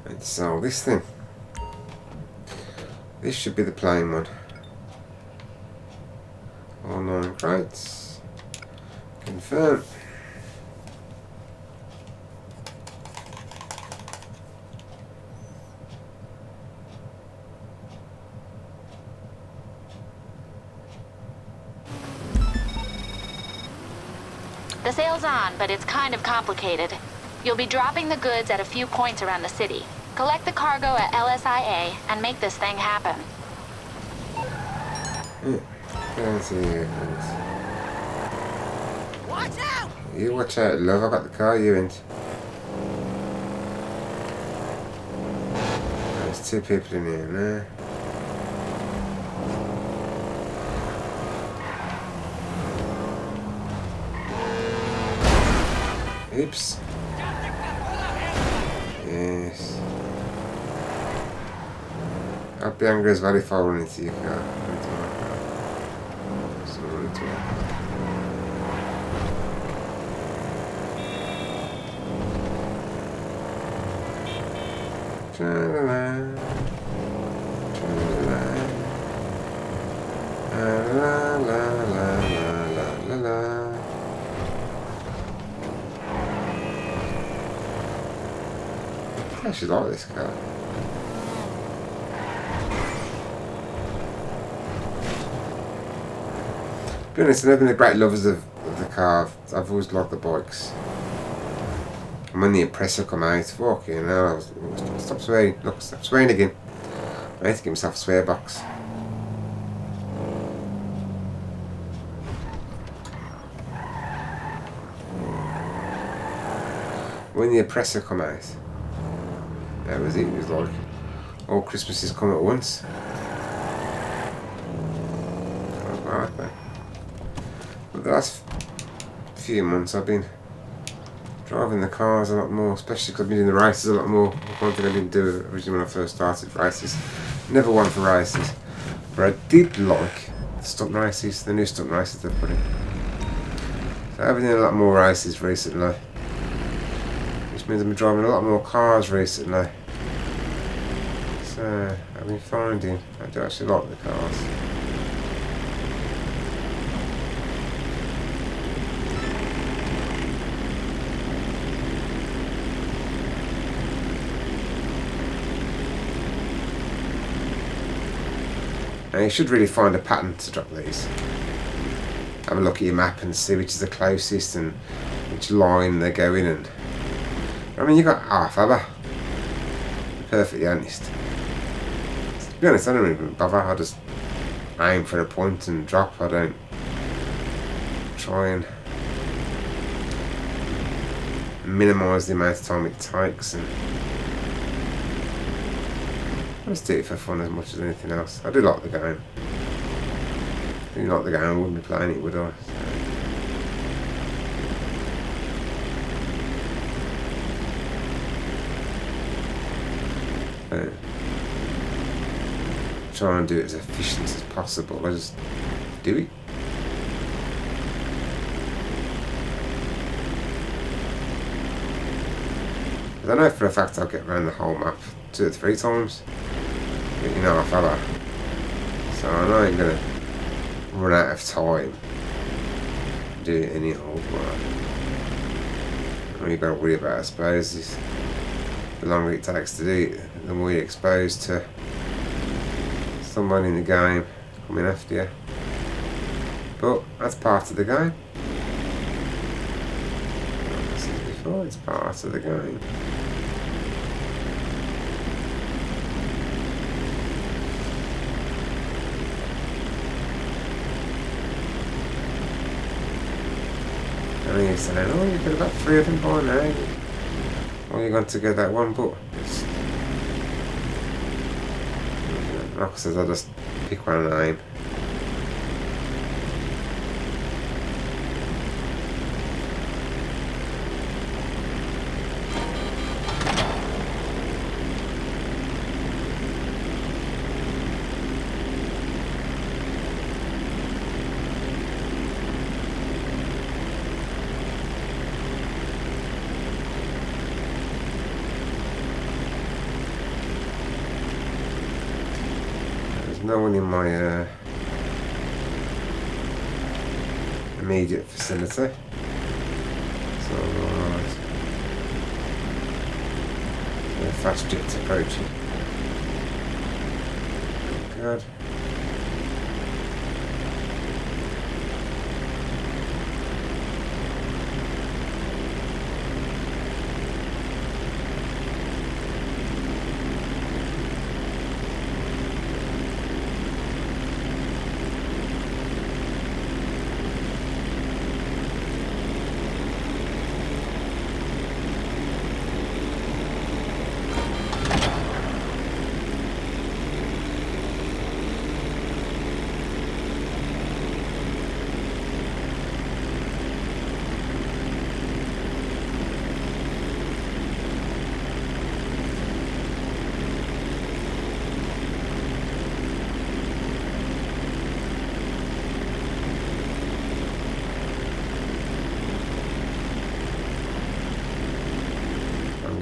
let's sell this thing. This should be the plain one. All 9 crates. Confirm. The sale's on, but it's kind of complicated. You'll be dropping the goods at a few points around the city. Collect the cargo at LSIA and make this thing happen. Watch out! You watch out, love. I got the car you in. 2 people in here now. Oops. Yes. I'll be angry as well if I run into your car. So run into it. Tra-la-la. Tra-la-la. La-la-la-la-la-la-la. I actually like this car. To be honest, I've never been the great lovers of the car. I've always liked the bikes. And when the Impreza come out, fucking hell, I was stop swearing. Look, stop swearing again. I need to give myself a swear box. When the Impreza come out, that was it. It was like all Christmases come at once. That was right, man. But the last few months I've been driving the cars a lot more, especially because I've been doing the races a lot more. One thing I didn't do originally when I first started races. Never won for races. But I did like the stunt races, the new stunt races they've put in. So I've been doing a lot more races recently. Which means I've been driving a lot more cars recently. So I've been finding I do actually like the cars. Now you should really find a pattern to drop these. Have a look at your map and see which is the closest and which line they're going in. I mean, you got half, have I? To be perfectly honest. To be honest, I don't even bother. I just aim for a point and drop. I don't try and minimise the amount of time it takes, and I just do it for fun as much as anything else. I do like the game. If I didn't like the game, I wouldn't be playing it, would I? So, try and do it as efficient as possible. I just do it. I know for a fact I'll get around the whole map 2 or 3 times. But you know, I fella. So I know I ain't gonna run out of time do it any old way. All you gotta worry about, I suppose, is the longer it takes to do it, the more you're exposed to someone in the game coming after you. But that's part of the game. Like I said before, it's part of the game. And you're saying, oh, you've got about 3 of them by now. Well, you're going to get that one, but like I said, I'll just pick one name. No one in my immediate vicinity. So, the fast jet's approaching. Good.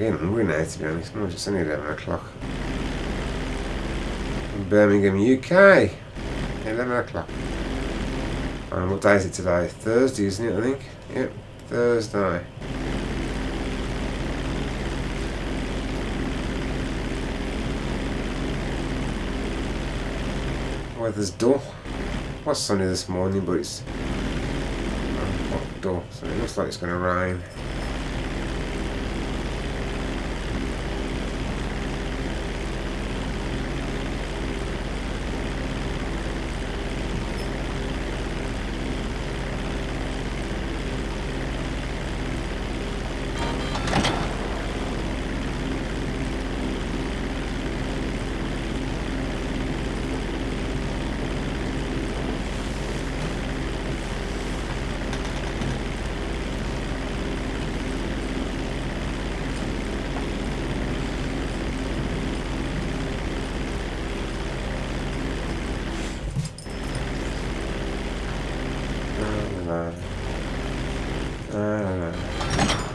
getting hungry now, to be honest. No, it's only 11 o'clock. In Birmingham, UK. 11 o'clock. And what day is it today? Thursday, isn't it, I think? Yep, Thursday. Weather's dull. It was sunny this morning, but it's dull, so it looks like it's going to rain.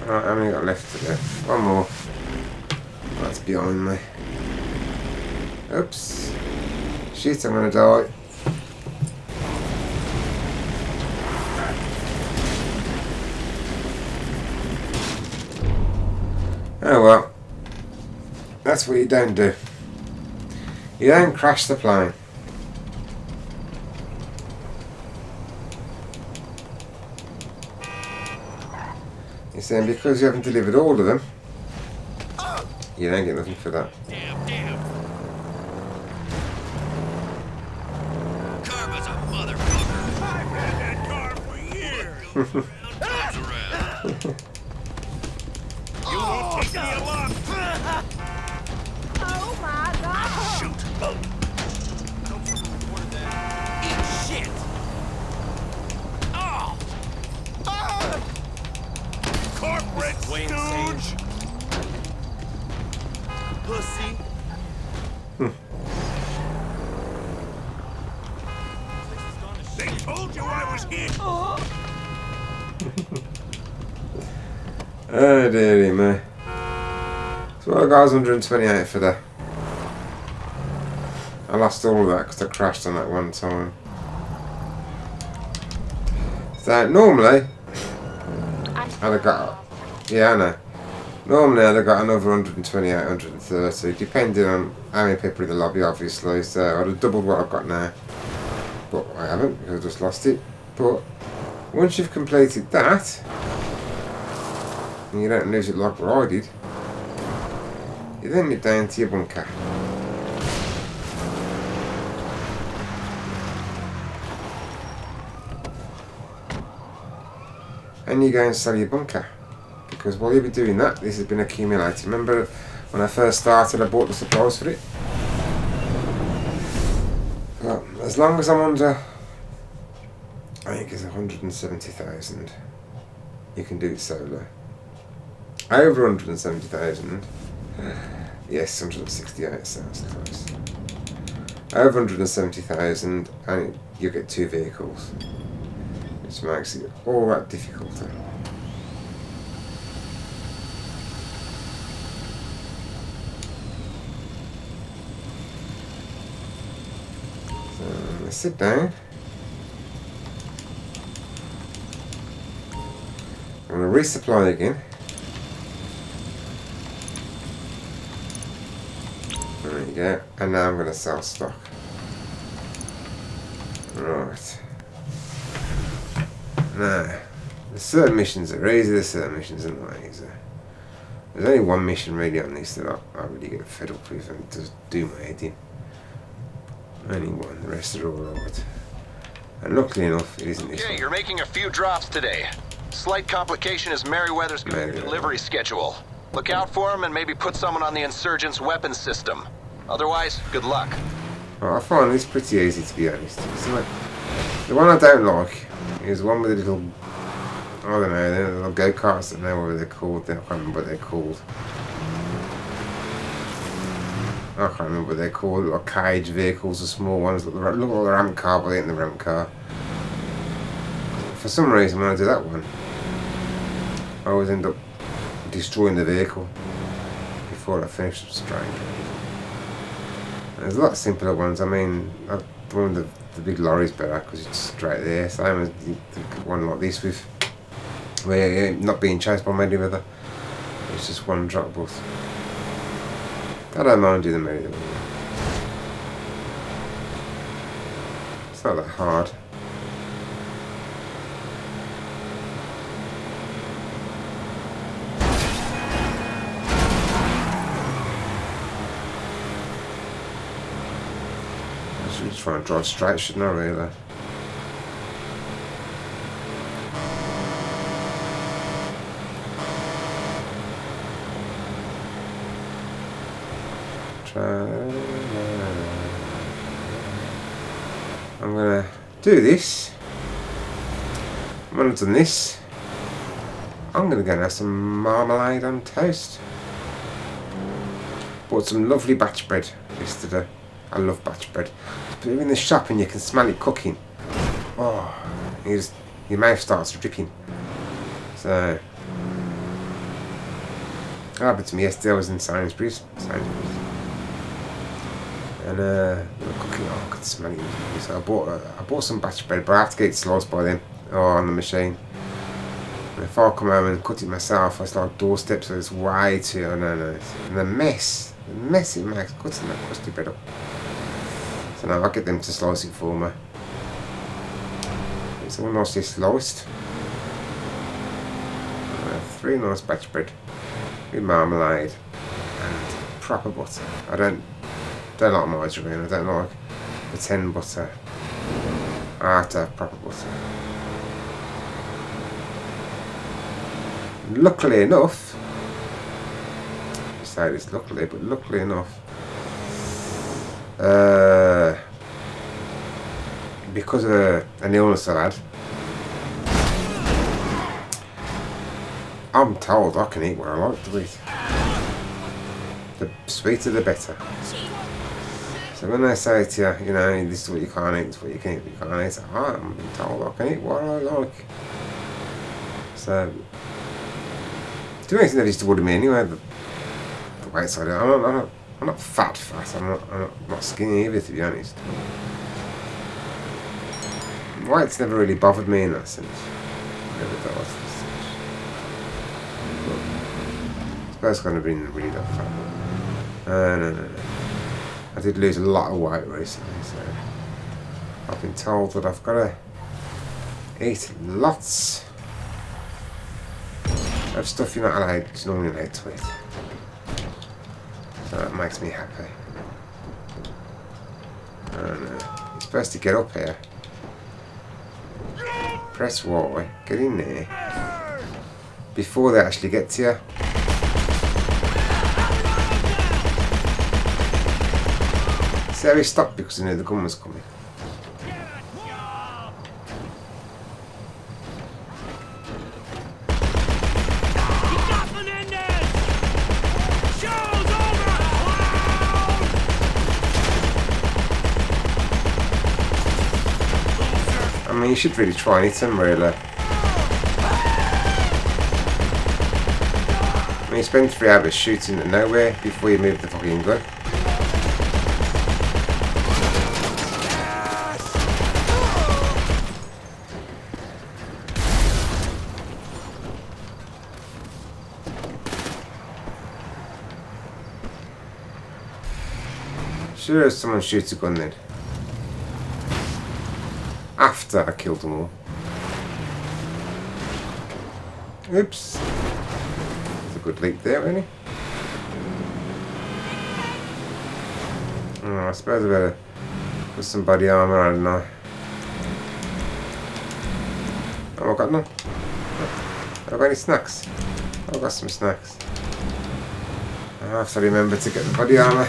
Right, how many got left to go? One more. That's behind me. Oops. Shit, I'm gonna die. Oh well. That's what you don't do. You don't crash the plane. You're saying because you haven't delivered all of them, you don't get nothing for that. Damn. Karma's a motherfucker. I've had that car for years. You won't take me along. Oh my god! Shoot. Eat shit. Oh. Corporate stooge. Pussy. They told you I was here. Oh dearie me. So I got 128 for that. I lost all of that because I crashed on that one time. So normally I'd have got, yeah I know. Normally I'd have got another 128, 130, depending on how many people in the lobby obviously, so I'd have doubled what I've got now. But I haven't, because I just lost it. But once you've completed that, and you don't lose it like what I did, you then get down to your bunker. And you go and sell your bunker. Because while you'll be doing that, this has been accumulating. Remember when I first started, I bought the supplies for it? Well, as long as I'm under, I think it's 170,000, you can do it solo. Over 170,000, yes, 168 sounds close. Over 170,000, and you get 2 vehicles, which makes it all that difficult. So sit down. I'm going to resupply again. There you go. And now I'm going to sell stock. Right. Now, there's certain missions that are easy, there's certain missions that are not easy. There's only one mission really on this that I really get fed up with and does do my head in. Only one, the rest are alright. And luckily enough, it isn't this one. Okay, you're making a few drops today. Slight complication is Merryweather's delivery schedule. Look out for him and maybe put someone on the insurgents' weapons system. Otherwise, good luck. Right, I find this pretty easy to be honest. Like, the one I don't like is one with the little, I don't know, the little go-karts, I don't know what they're called, I can't remember what they're called. I can't remember what they're called, little cage vehicles, the small ones, look like the ramp car, but they ain't the ramp car. For some reason when I do that one, I always end up destroying the vehicle. before I finish up Stranger. There's a lot simpler ones. I mean, one of the big lorries better because it's straight there. Same as the one like this with where you're not being chased by Merryweather. It's just one drop bus. I don't mind doing the Merryweather. It's not that hard. I should just try and drive straight, shouldn't I, really? I'm gonna do this. When I've done this, I'm gonna go and have some marmalade on toast. Bought some lovely batch bread yesterday. I love batch bread. But you're in the shop and you can smell it cooking. Oh, your mouth starts dripping. So, it happened to me yesterday. I was in Sainsbury's. And cooking, oh, I could smell it. So I bought some batch bread, but I have to get it sliced by them on the machine. And if I come home and cut it myself, it's like doorstep, so it's way too. Oh, no. And the mess it makes cutting that crusty bread up. So now I'll get them to slice it for me. It's all nicely sliced. 3 nice batch bread with marmalade and proper butter. I don't like margarine, I don't like pretend butter. I have to have proper butter. Luckily enough, I say this luckily, but luckily enough, because of an illness I had, I'm told I can eat what I like to eat. The sweeter the better. So when they say to you, you know, this is what you can't eat, this is what you can eat, what you can't eat, I'm told I can eat what I like. So, to be honest, it never used to bother me anyway, the weight side of it. I'm not fat, I'm not skinny either, to be honest. Weight's never really bothered me in that sense. Never does. I suppose I've kind of been really that fat. No. I did lose a lot of weight recently, so I've been told that I've got to eat lots of stuff you're not normally allowed to eat. So that makes me happy. You're supposed to get up here, press Y, get in there, before they actually get to you. See how he stopped because he knew the gun was coming. I mean, you should really try and hit him, really. I mean, you spend 3 hours shooting at nowhere before you move the fucking gun. Sure, someone shoots a gun then. After I killed them all. Oops. That's a good leap there, really. Oh, I suppose I better put some body armour on, don't I? Oh, I've got none. Have I got any snacks? I've got some snacks. I have to remember to get the body armour.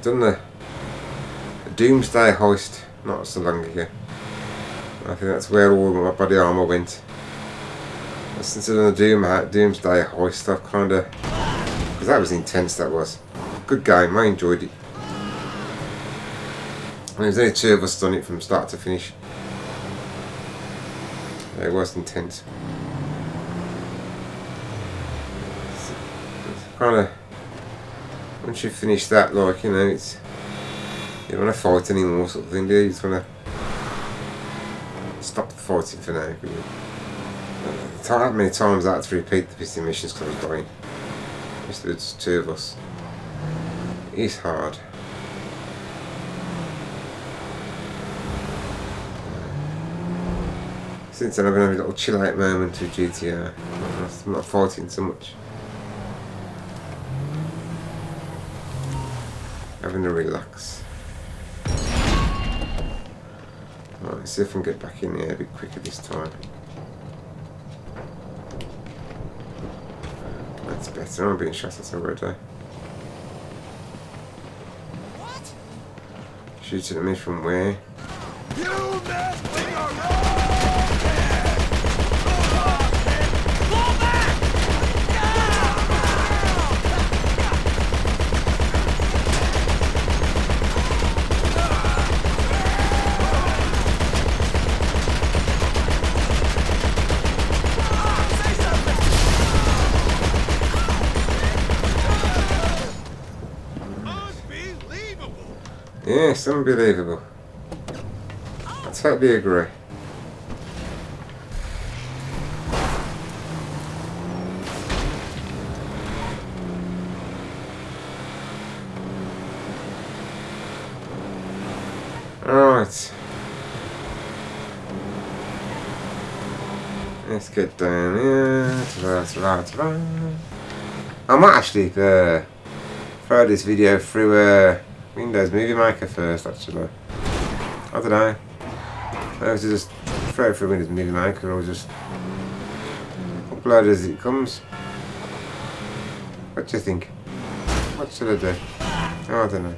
Done the Doomsday heist not so long ago. I think that's where all my body armour went. Since I've done the Doomsday heist, I've kind of, because that was intense. That was good game. I enjoyed it. And there's only 2 of us done it from start to finish. It was intense. Kind of, once you finish that, like, you know, it's, you don't want to fight anymore, sort of thing, do you? You just want to stop the fighting for now. How many times I had to repeat the pissing missions because I was dying. Just there's 2 of us. It's hard. Since then I've been having a little chill out moment with GTA. I'm not fighting so much. Having a relax. Right, let's see if I can get back in here a bit quicker this time. That's better. I'm being shot at already. What? Shooting at me from where? You mess with your Yes, unbelievable. I totally agree. Alright. Let's get down here. Ta-da. I might actually throw this video through Windows Movie Maker first, actually. I don't know. Maybe to just throw it through Windows Movie Maker or just upload it as it comes. What do you think? What should I do? Oh, I don't know.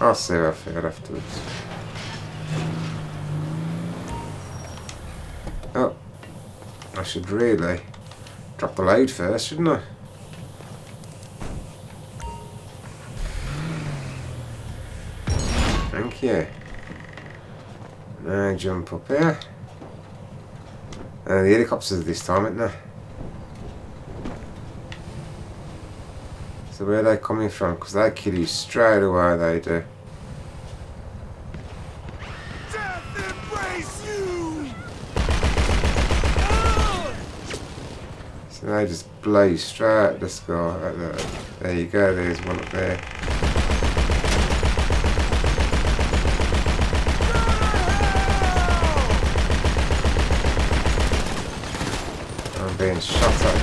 I'll see how I feel afterwards. Oh. I should really drop the load first, shouldn't I? Thank you. Now jump up here. The helicopters this time, aren't they? So where are they coming from? Because they kill you straight away, they do. So they just blow you straight at the sky. There you go, there's one up there. I'm being shot at.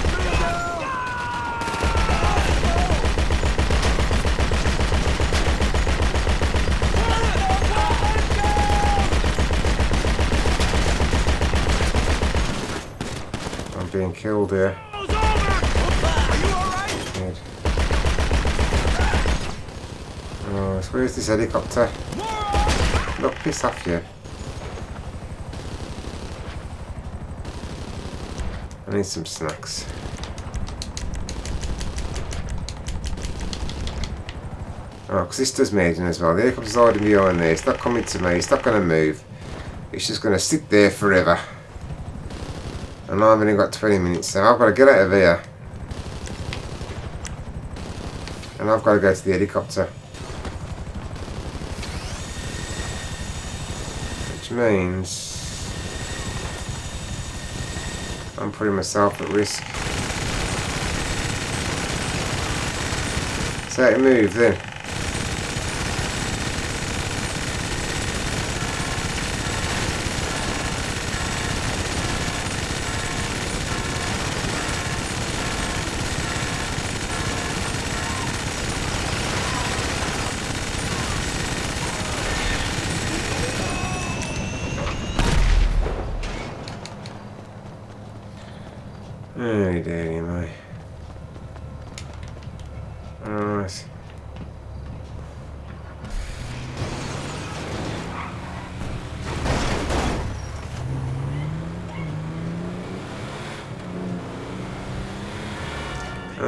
I'm being killed here. Oh, so where's this helicopter? Look, piss off you. I need some snacks. Oh, because this does moving as well. The helicopter's hiding behind there. It's not coming to me. It's not going to move. It's just going to sit there forever. And I've only got 20 minutes, so I've got to get out of here. And I've got to go to the helicopter. Which means I'm putting myself at risk. So how to move then? Oh dear me. Alright.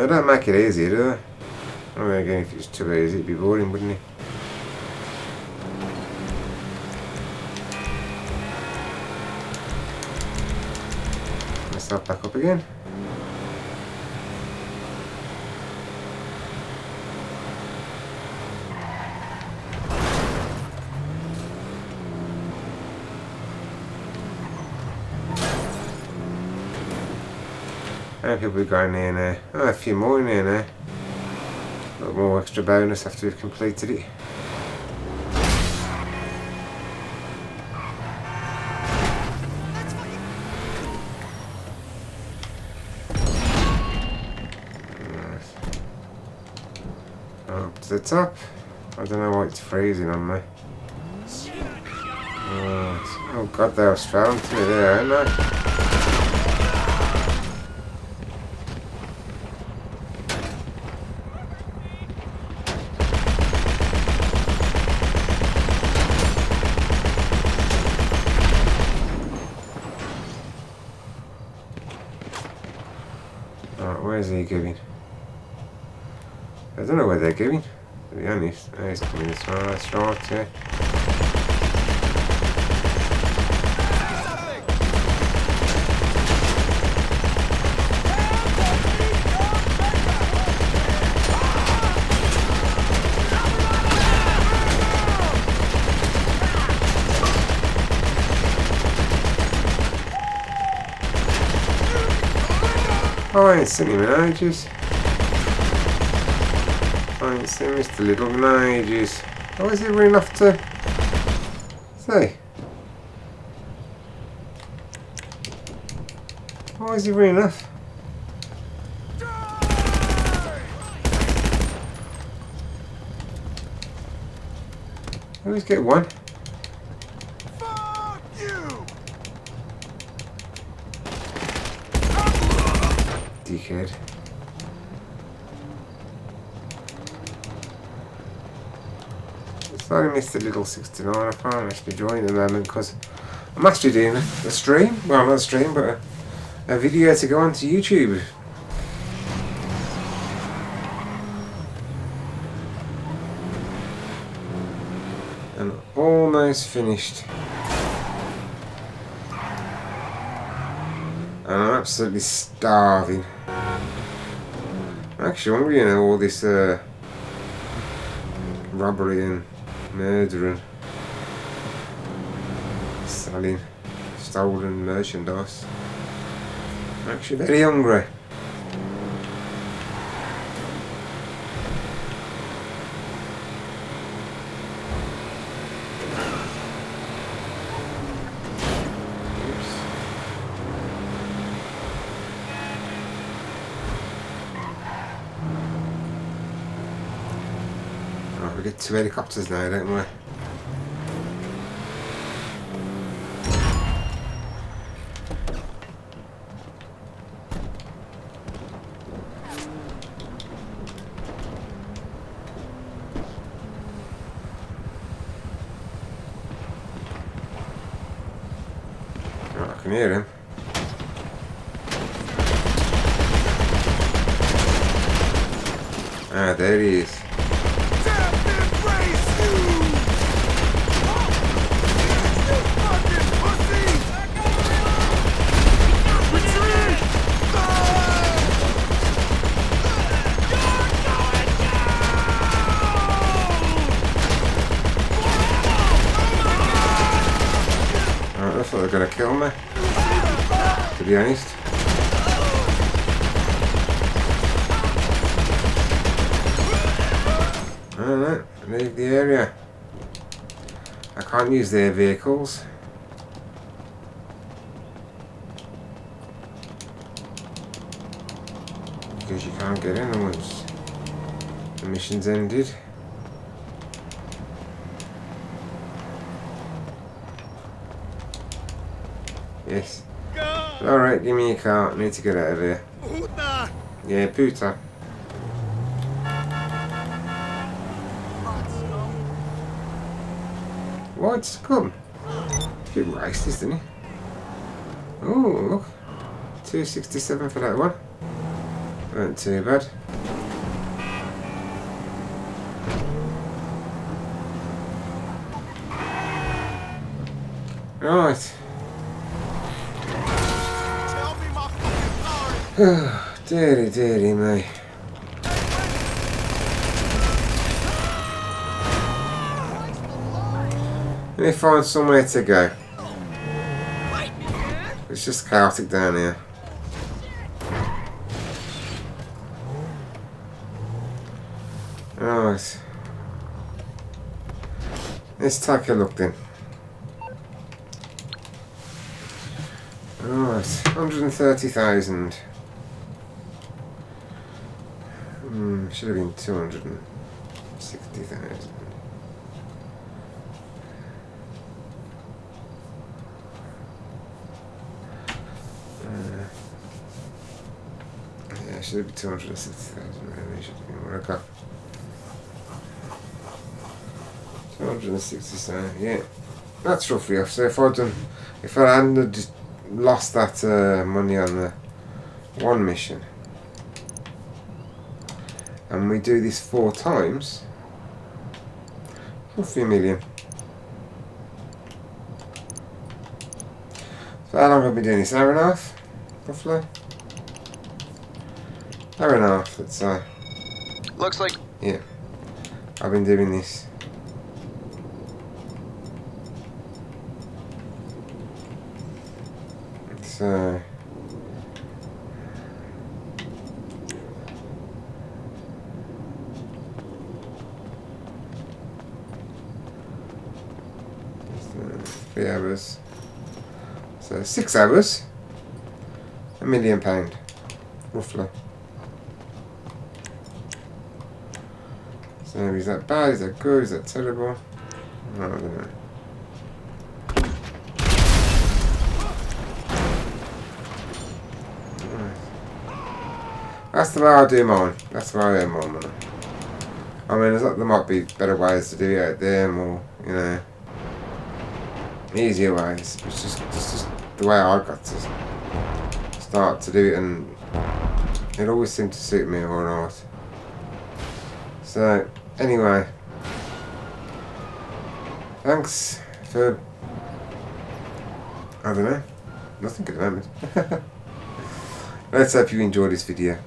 They don't make it easy, do they? I mean, again, if it was too easy, it'd be boring, wouldn't it? Let's start back up again. And people be going in there. Oh, a few more in here now. A little more extra bonus after we've completed it. Up to the top. I don't know why it's freezing on me. Oh god, they were straight onto me there, aren't they? Where's he going? I don't know where they're going, to be honest. Oh, he's coming this way, that's right, yeah. Oh, I ain't seen him in ages. I ain't seen Mr. Little in ages. Why is he running off to... Say. Why is he running off? Always get one. Dickhead. Sorry, Mr. Little 69. I can't actually join at the moment because I'm actually doing a stream. Well, not a stream, but a video to go onto YouTube. And almost finished. And I'm absolutely starving. I'm actually hungry, you know, all this robbery and murder and selling stolen merchandise. I'm actually very hungry. We get 2 helicopters now, don't we? Oh, I can hear him. Ah, there he is. I thought they were going to kill me, to be honest. Alright, leave the area. I can't use their vehicles. Because you can't get in once the mission's ended. Yes. Alright, give me a car. I need to get out of here. Yeah, puta. What? Scum? It's a bit racist, isn't it? Oh, look. 267 for that one. Weren't too bad. Right. Tell me my fucking story. Deary, deary me. Let me find somewhere to go. It's just chaotic down here. Right. Let's take a look then. Right, 130,000. Should have been 260,000. Yeah, should have been 260,000. Really, should have been what I got. 260,000. Yeah, that's roughly off. So if I hadn't lost that money on the one mission, and we do this 4 times, roughly $1 million. So how long have I been doing this? An hour and a half, roughly. Hour and a half, let's say. Looks like... Yeah, I've been doing this. So £3 hours. So 6 hours. £1 million, roughly. So is that bad? Is that good? Is that terrible? I don't know. That's the way I do mine. That's the way I earn my money. I mean, there might be better ways to do it out there, more, you know, easier ways. It's just the way I got to start to do it, and it always seemed to suit me alright. So, anyway, thanks for, I don't know, nothing at the moment. Let's hope you enjoyed this video.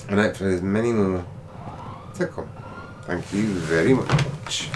And hopefully there's many more to come. Thank you very much.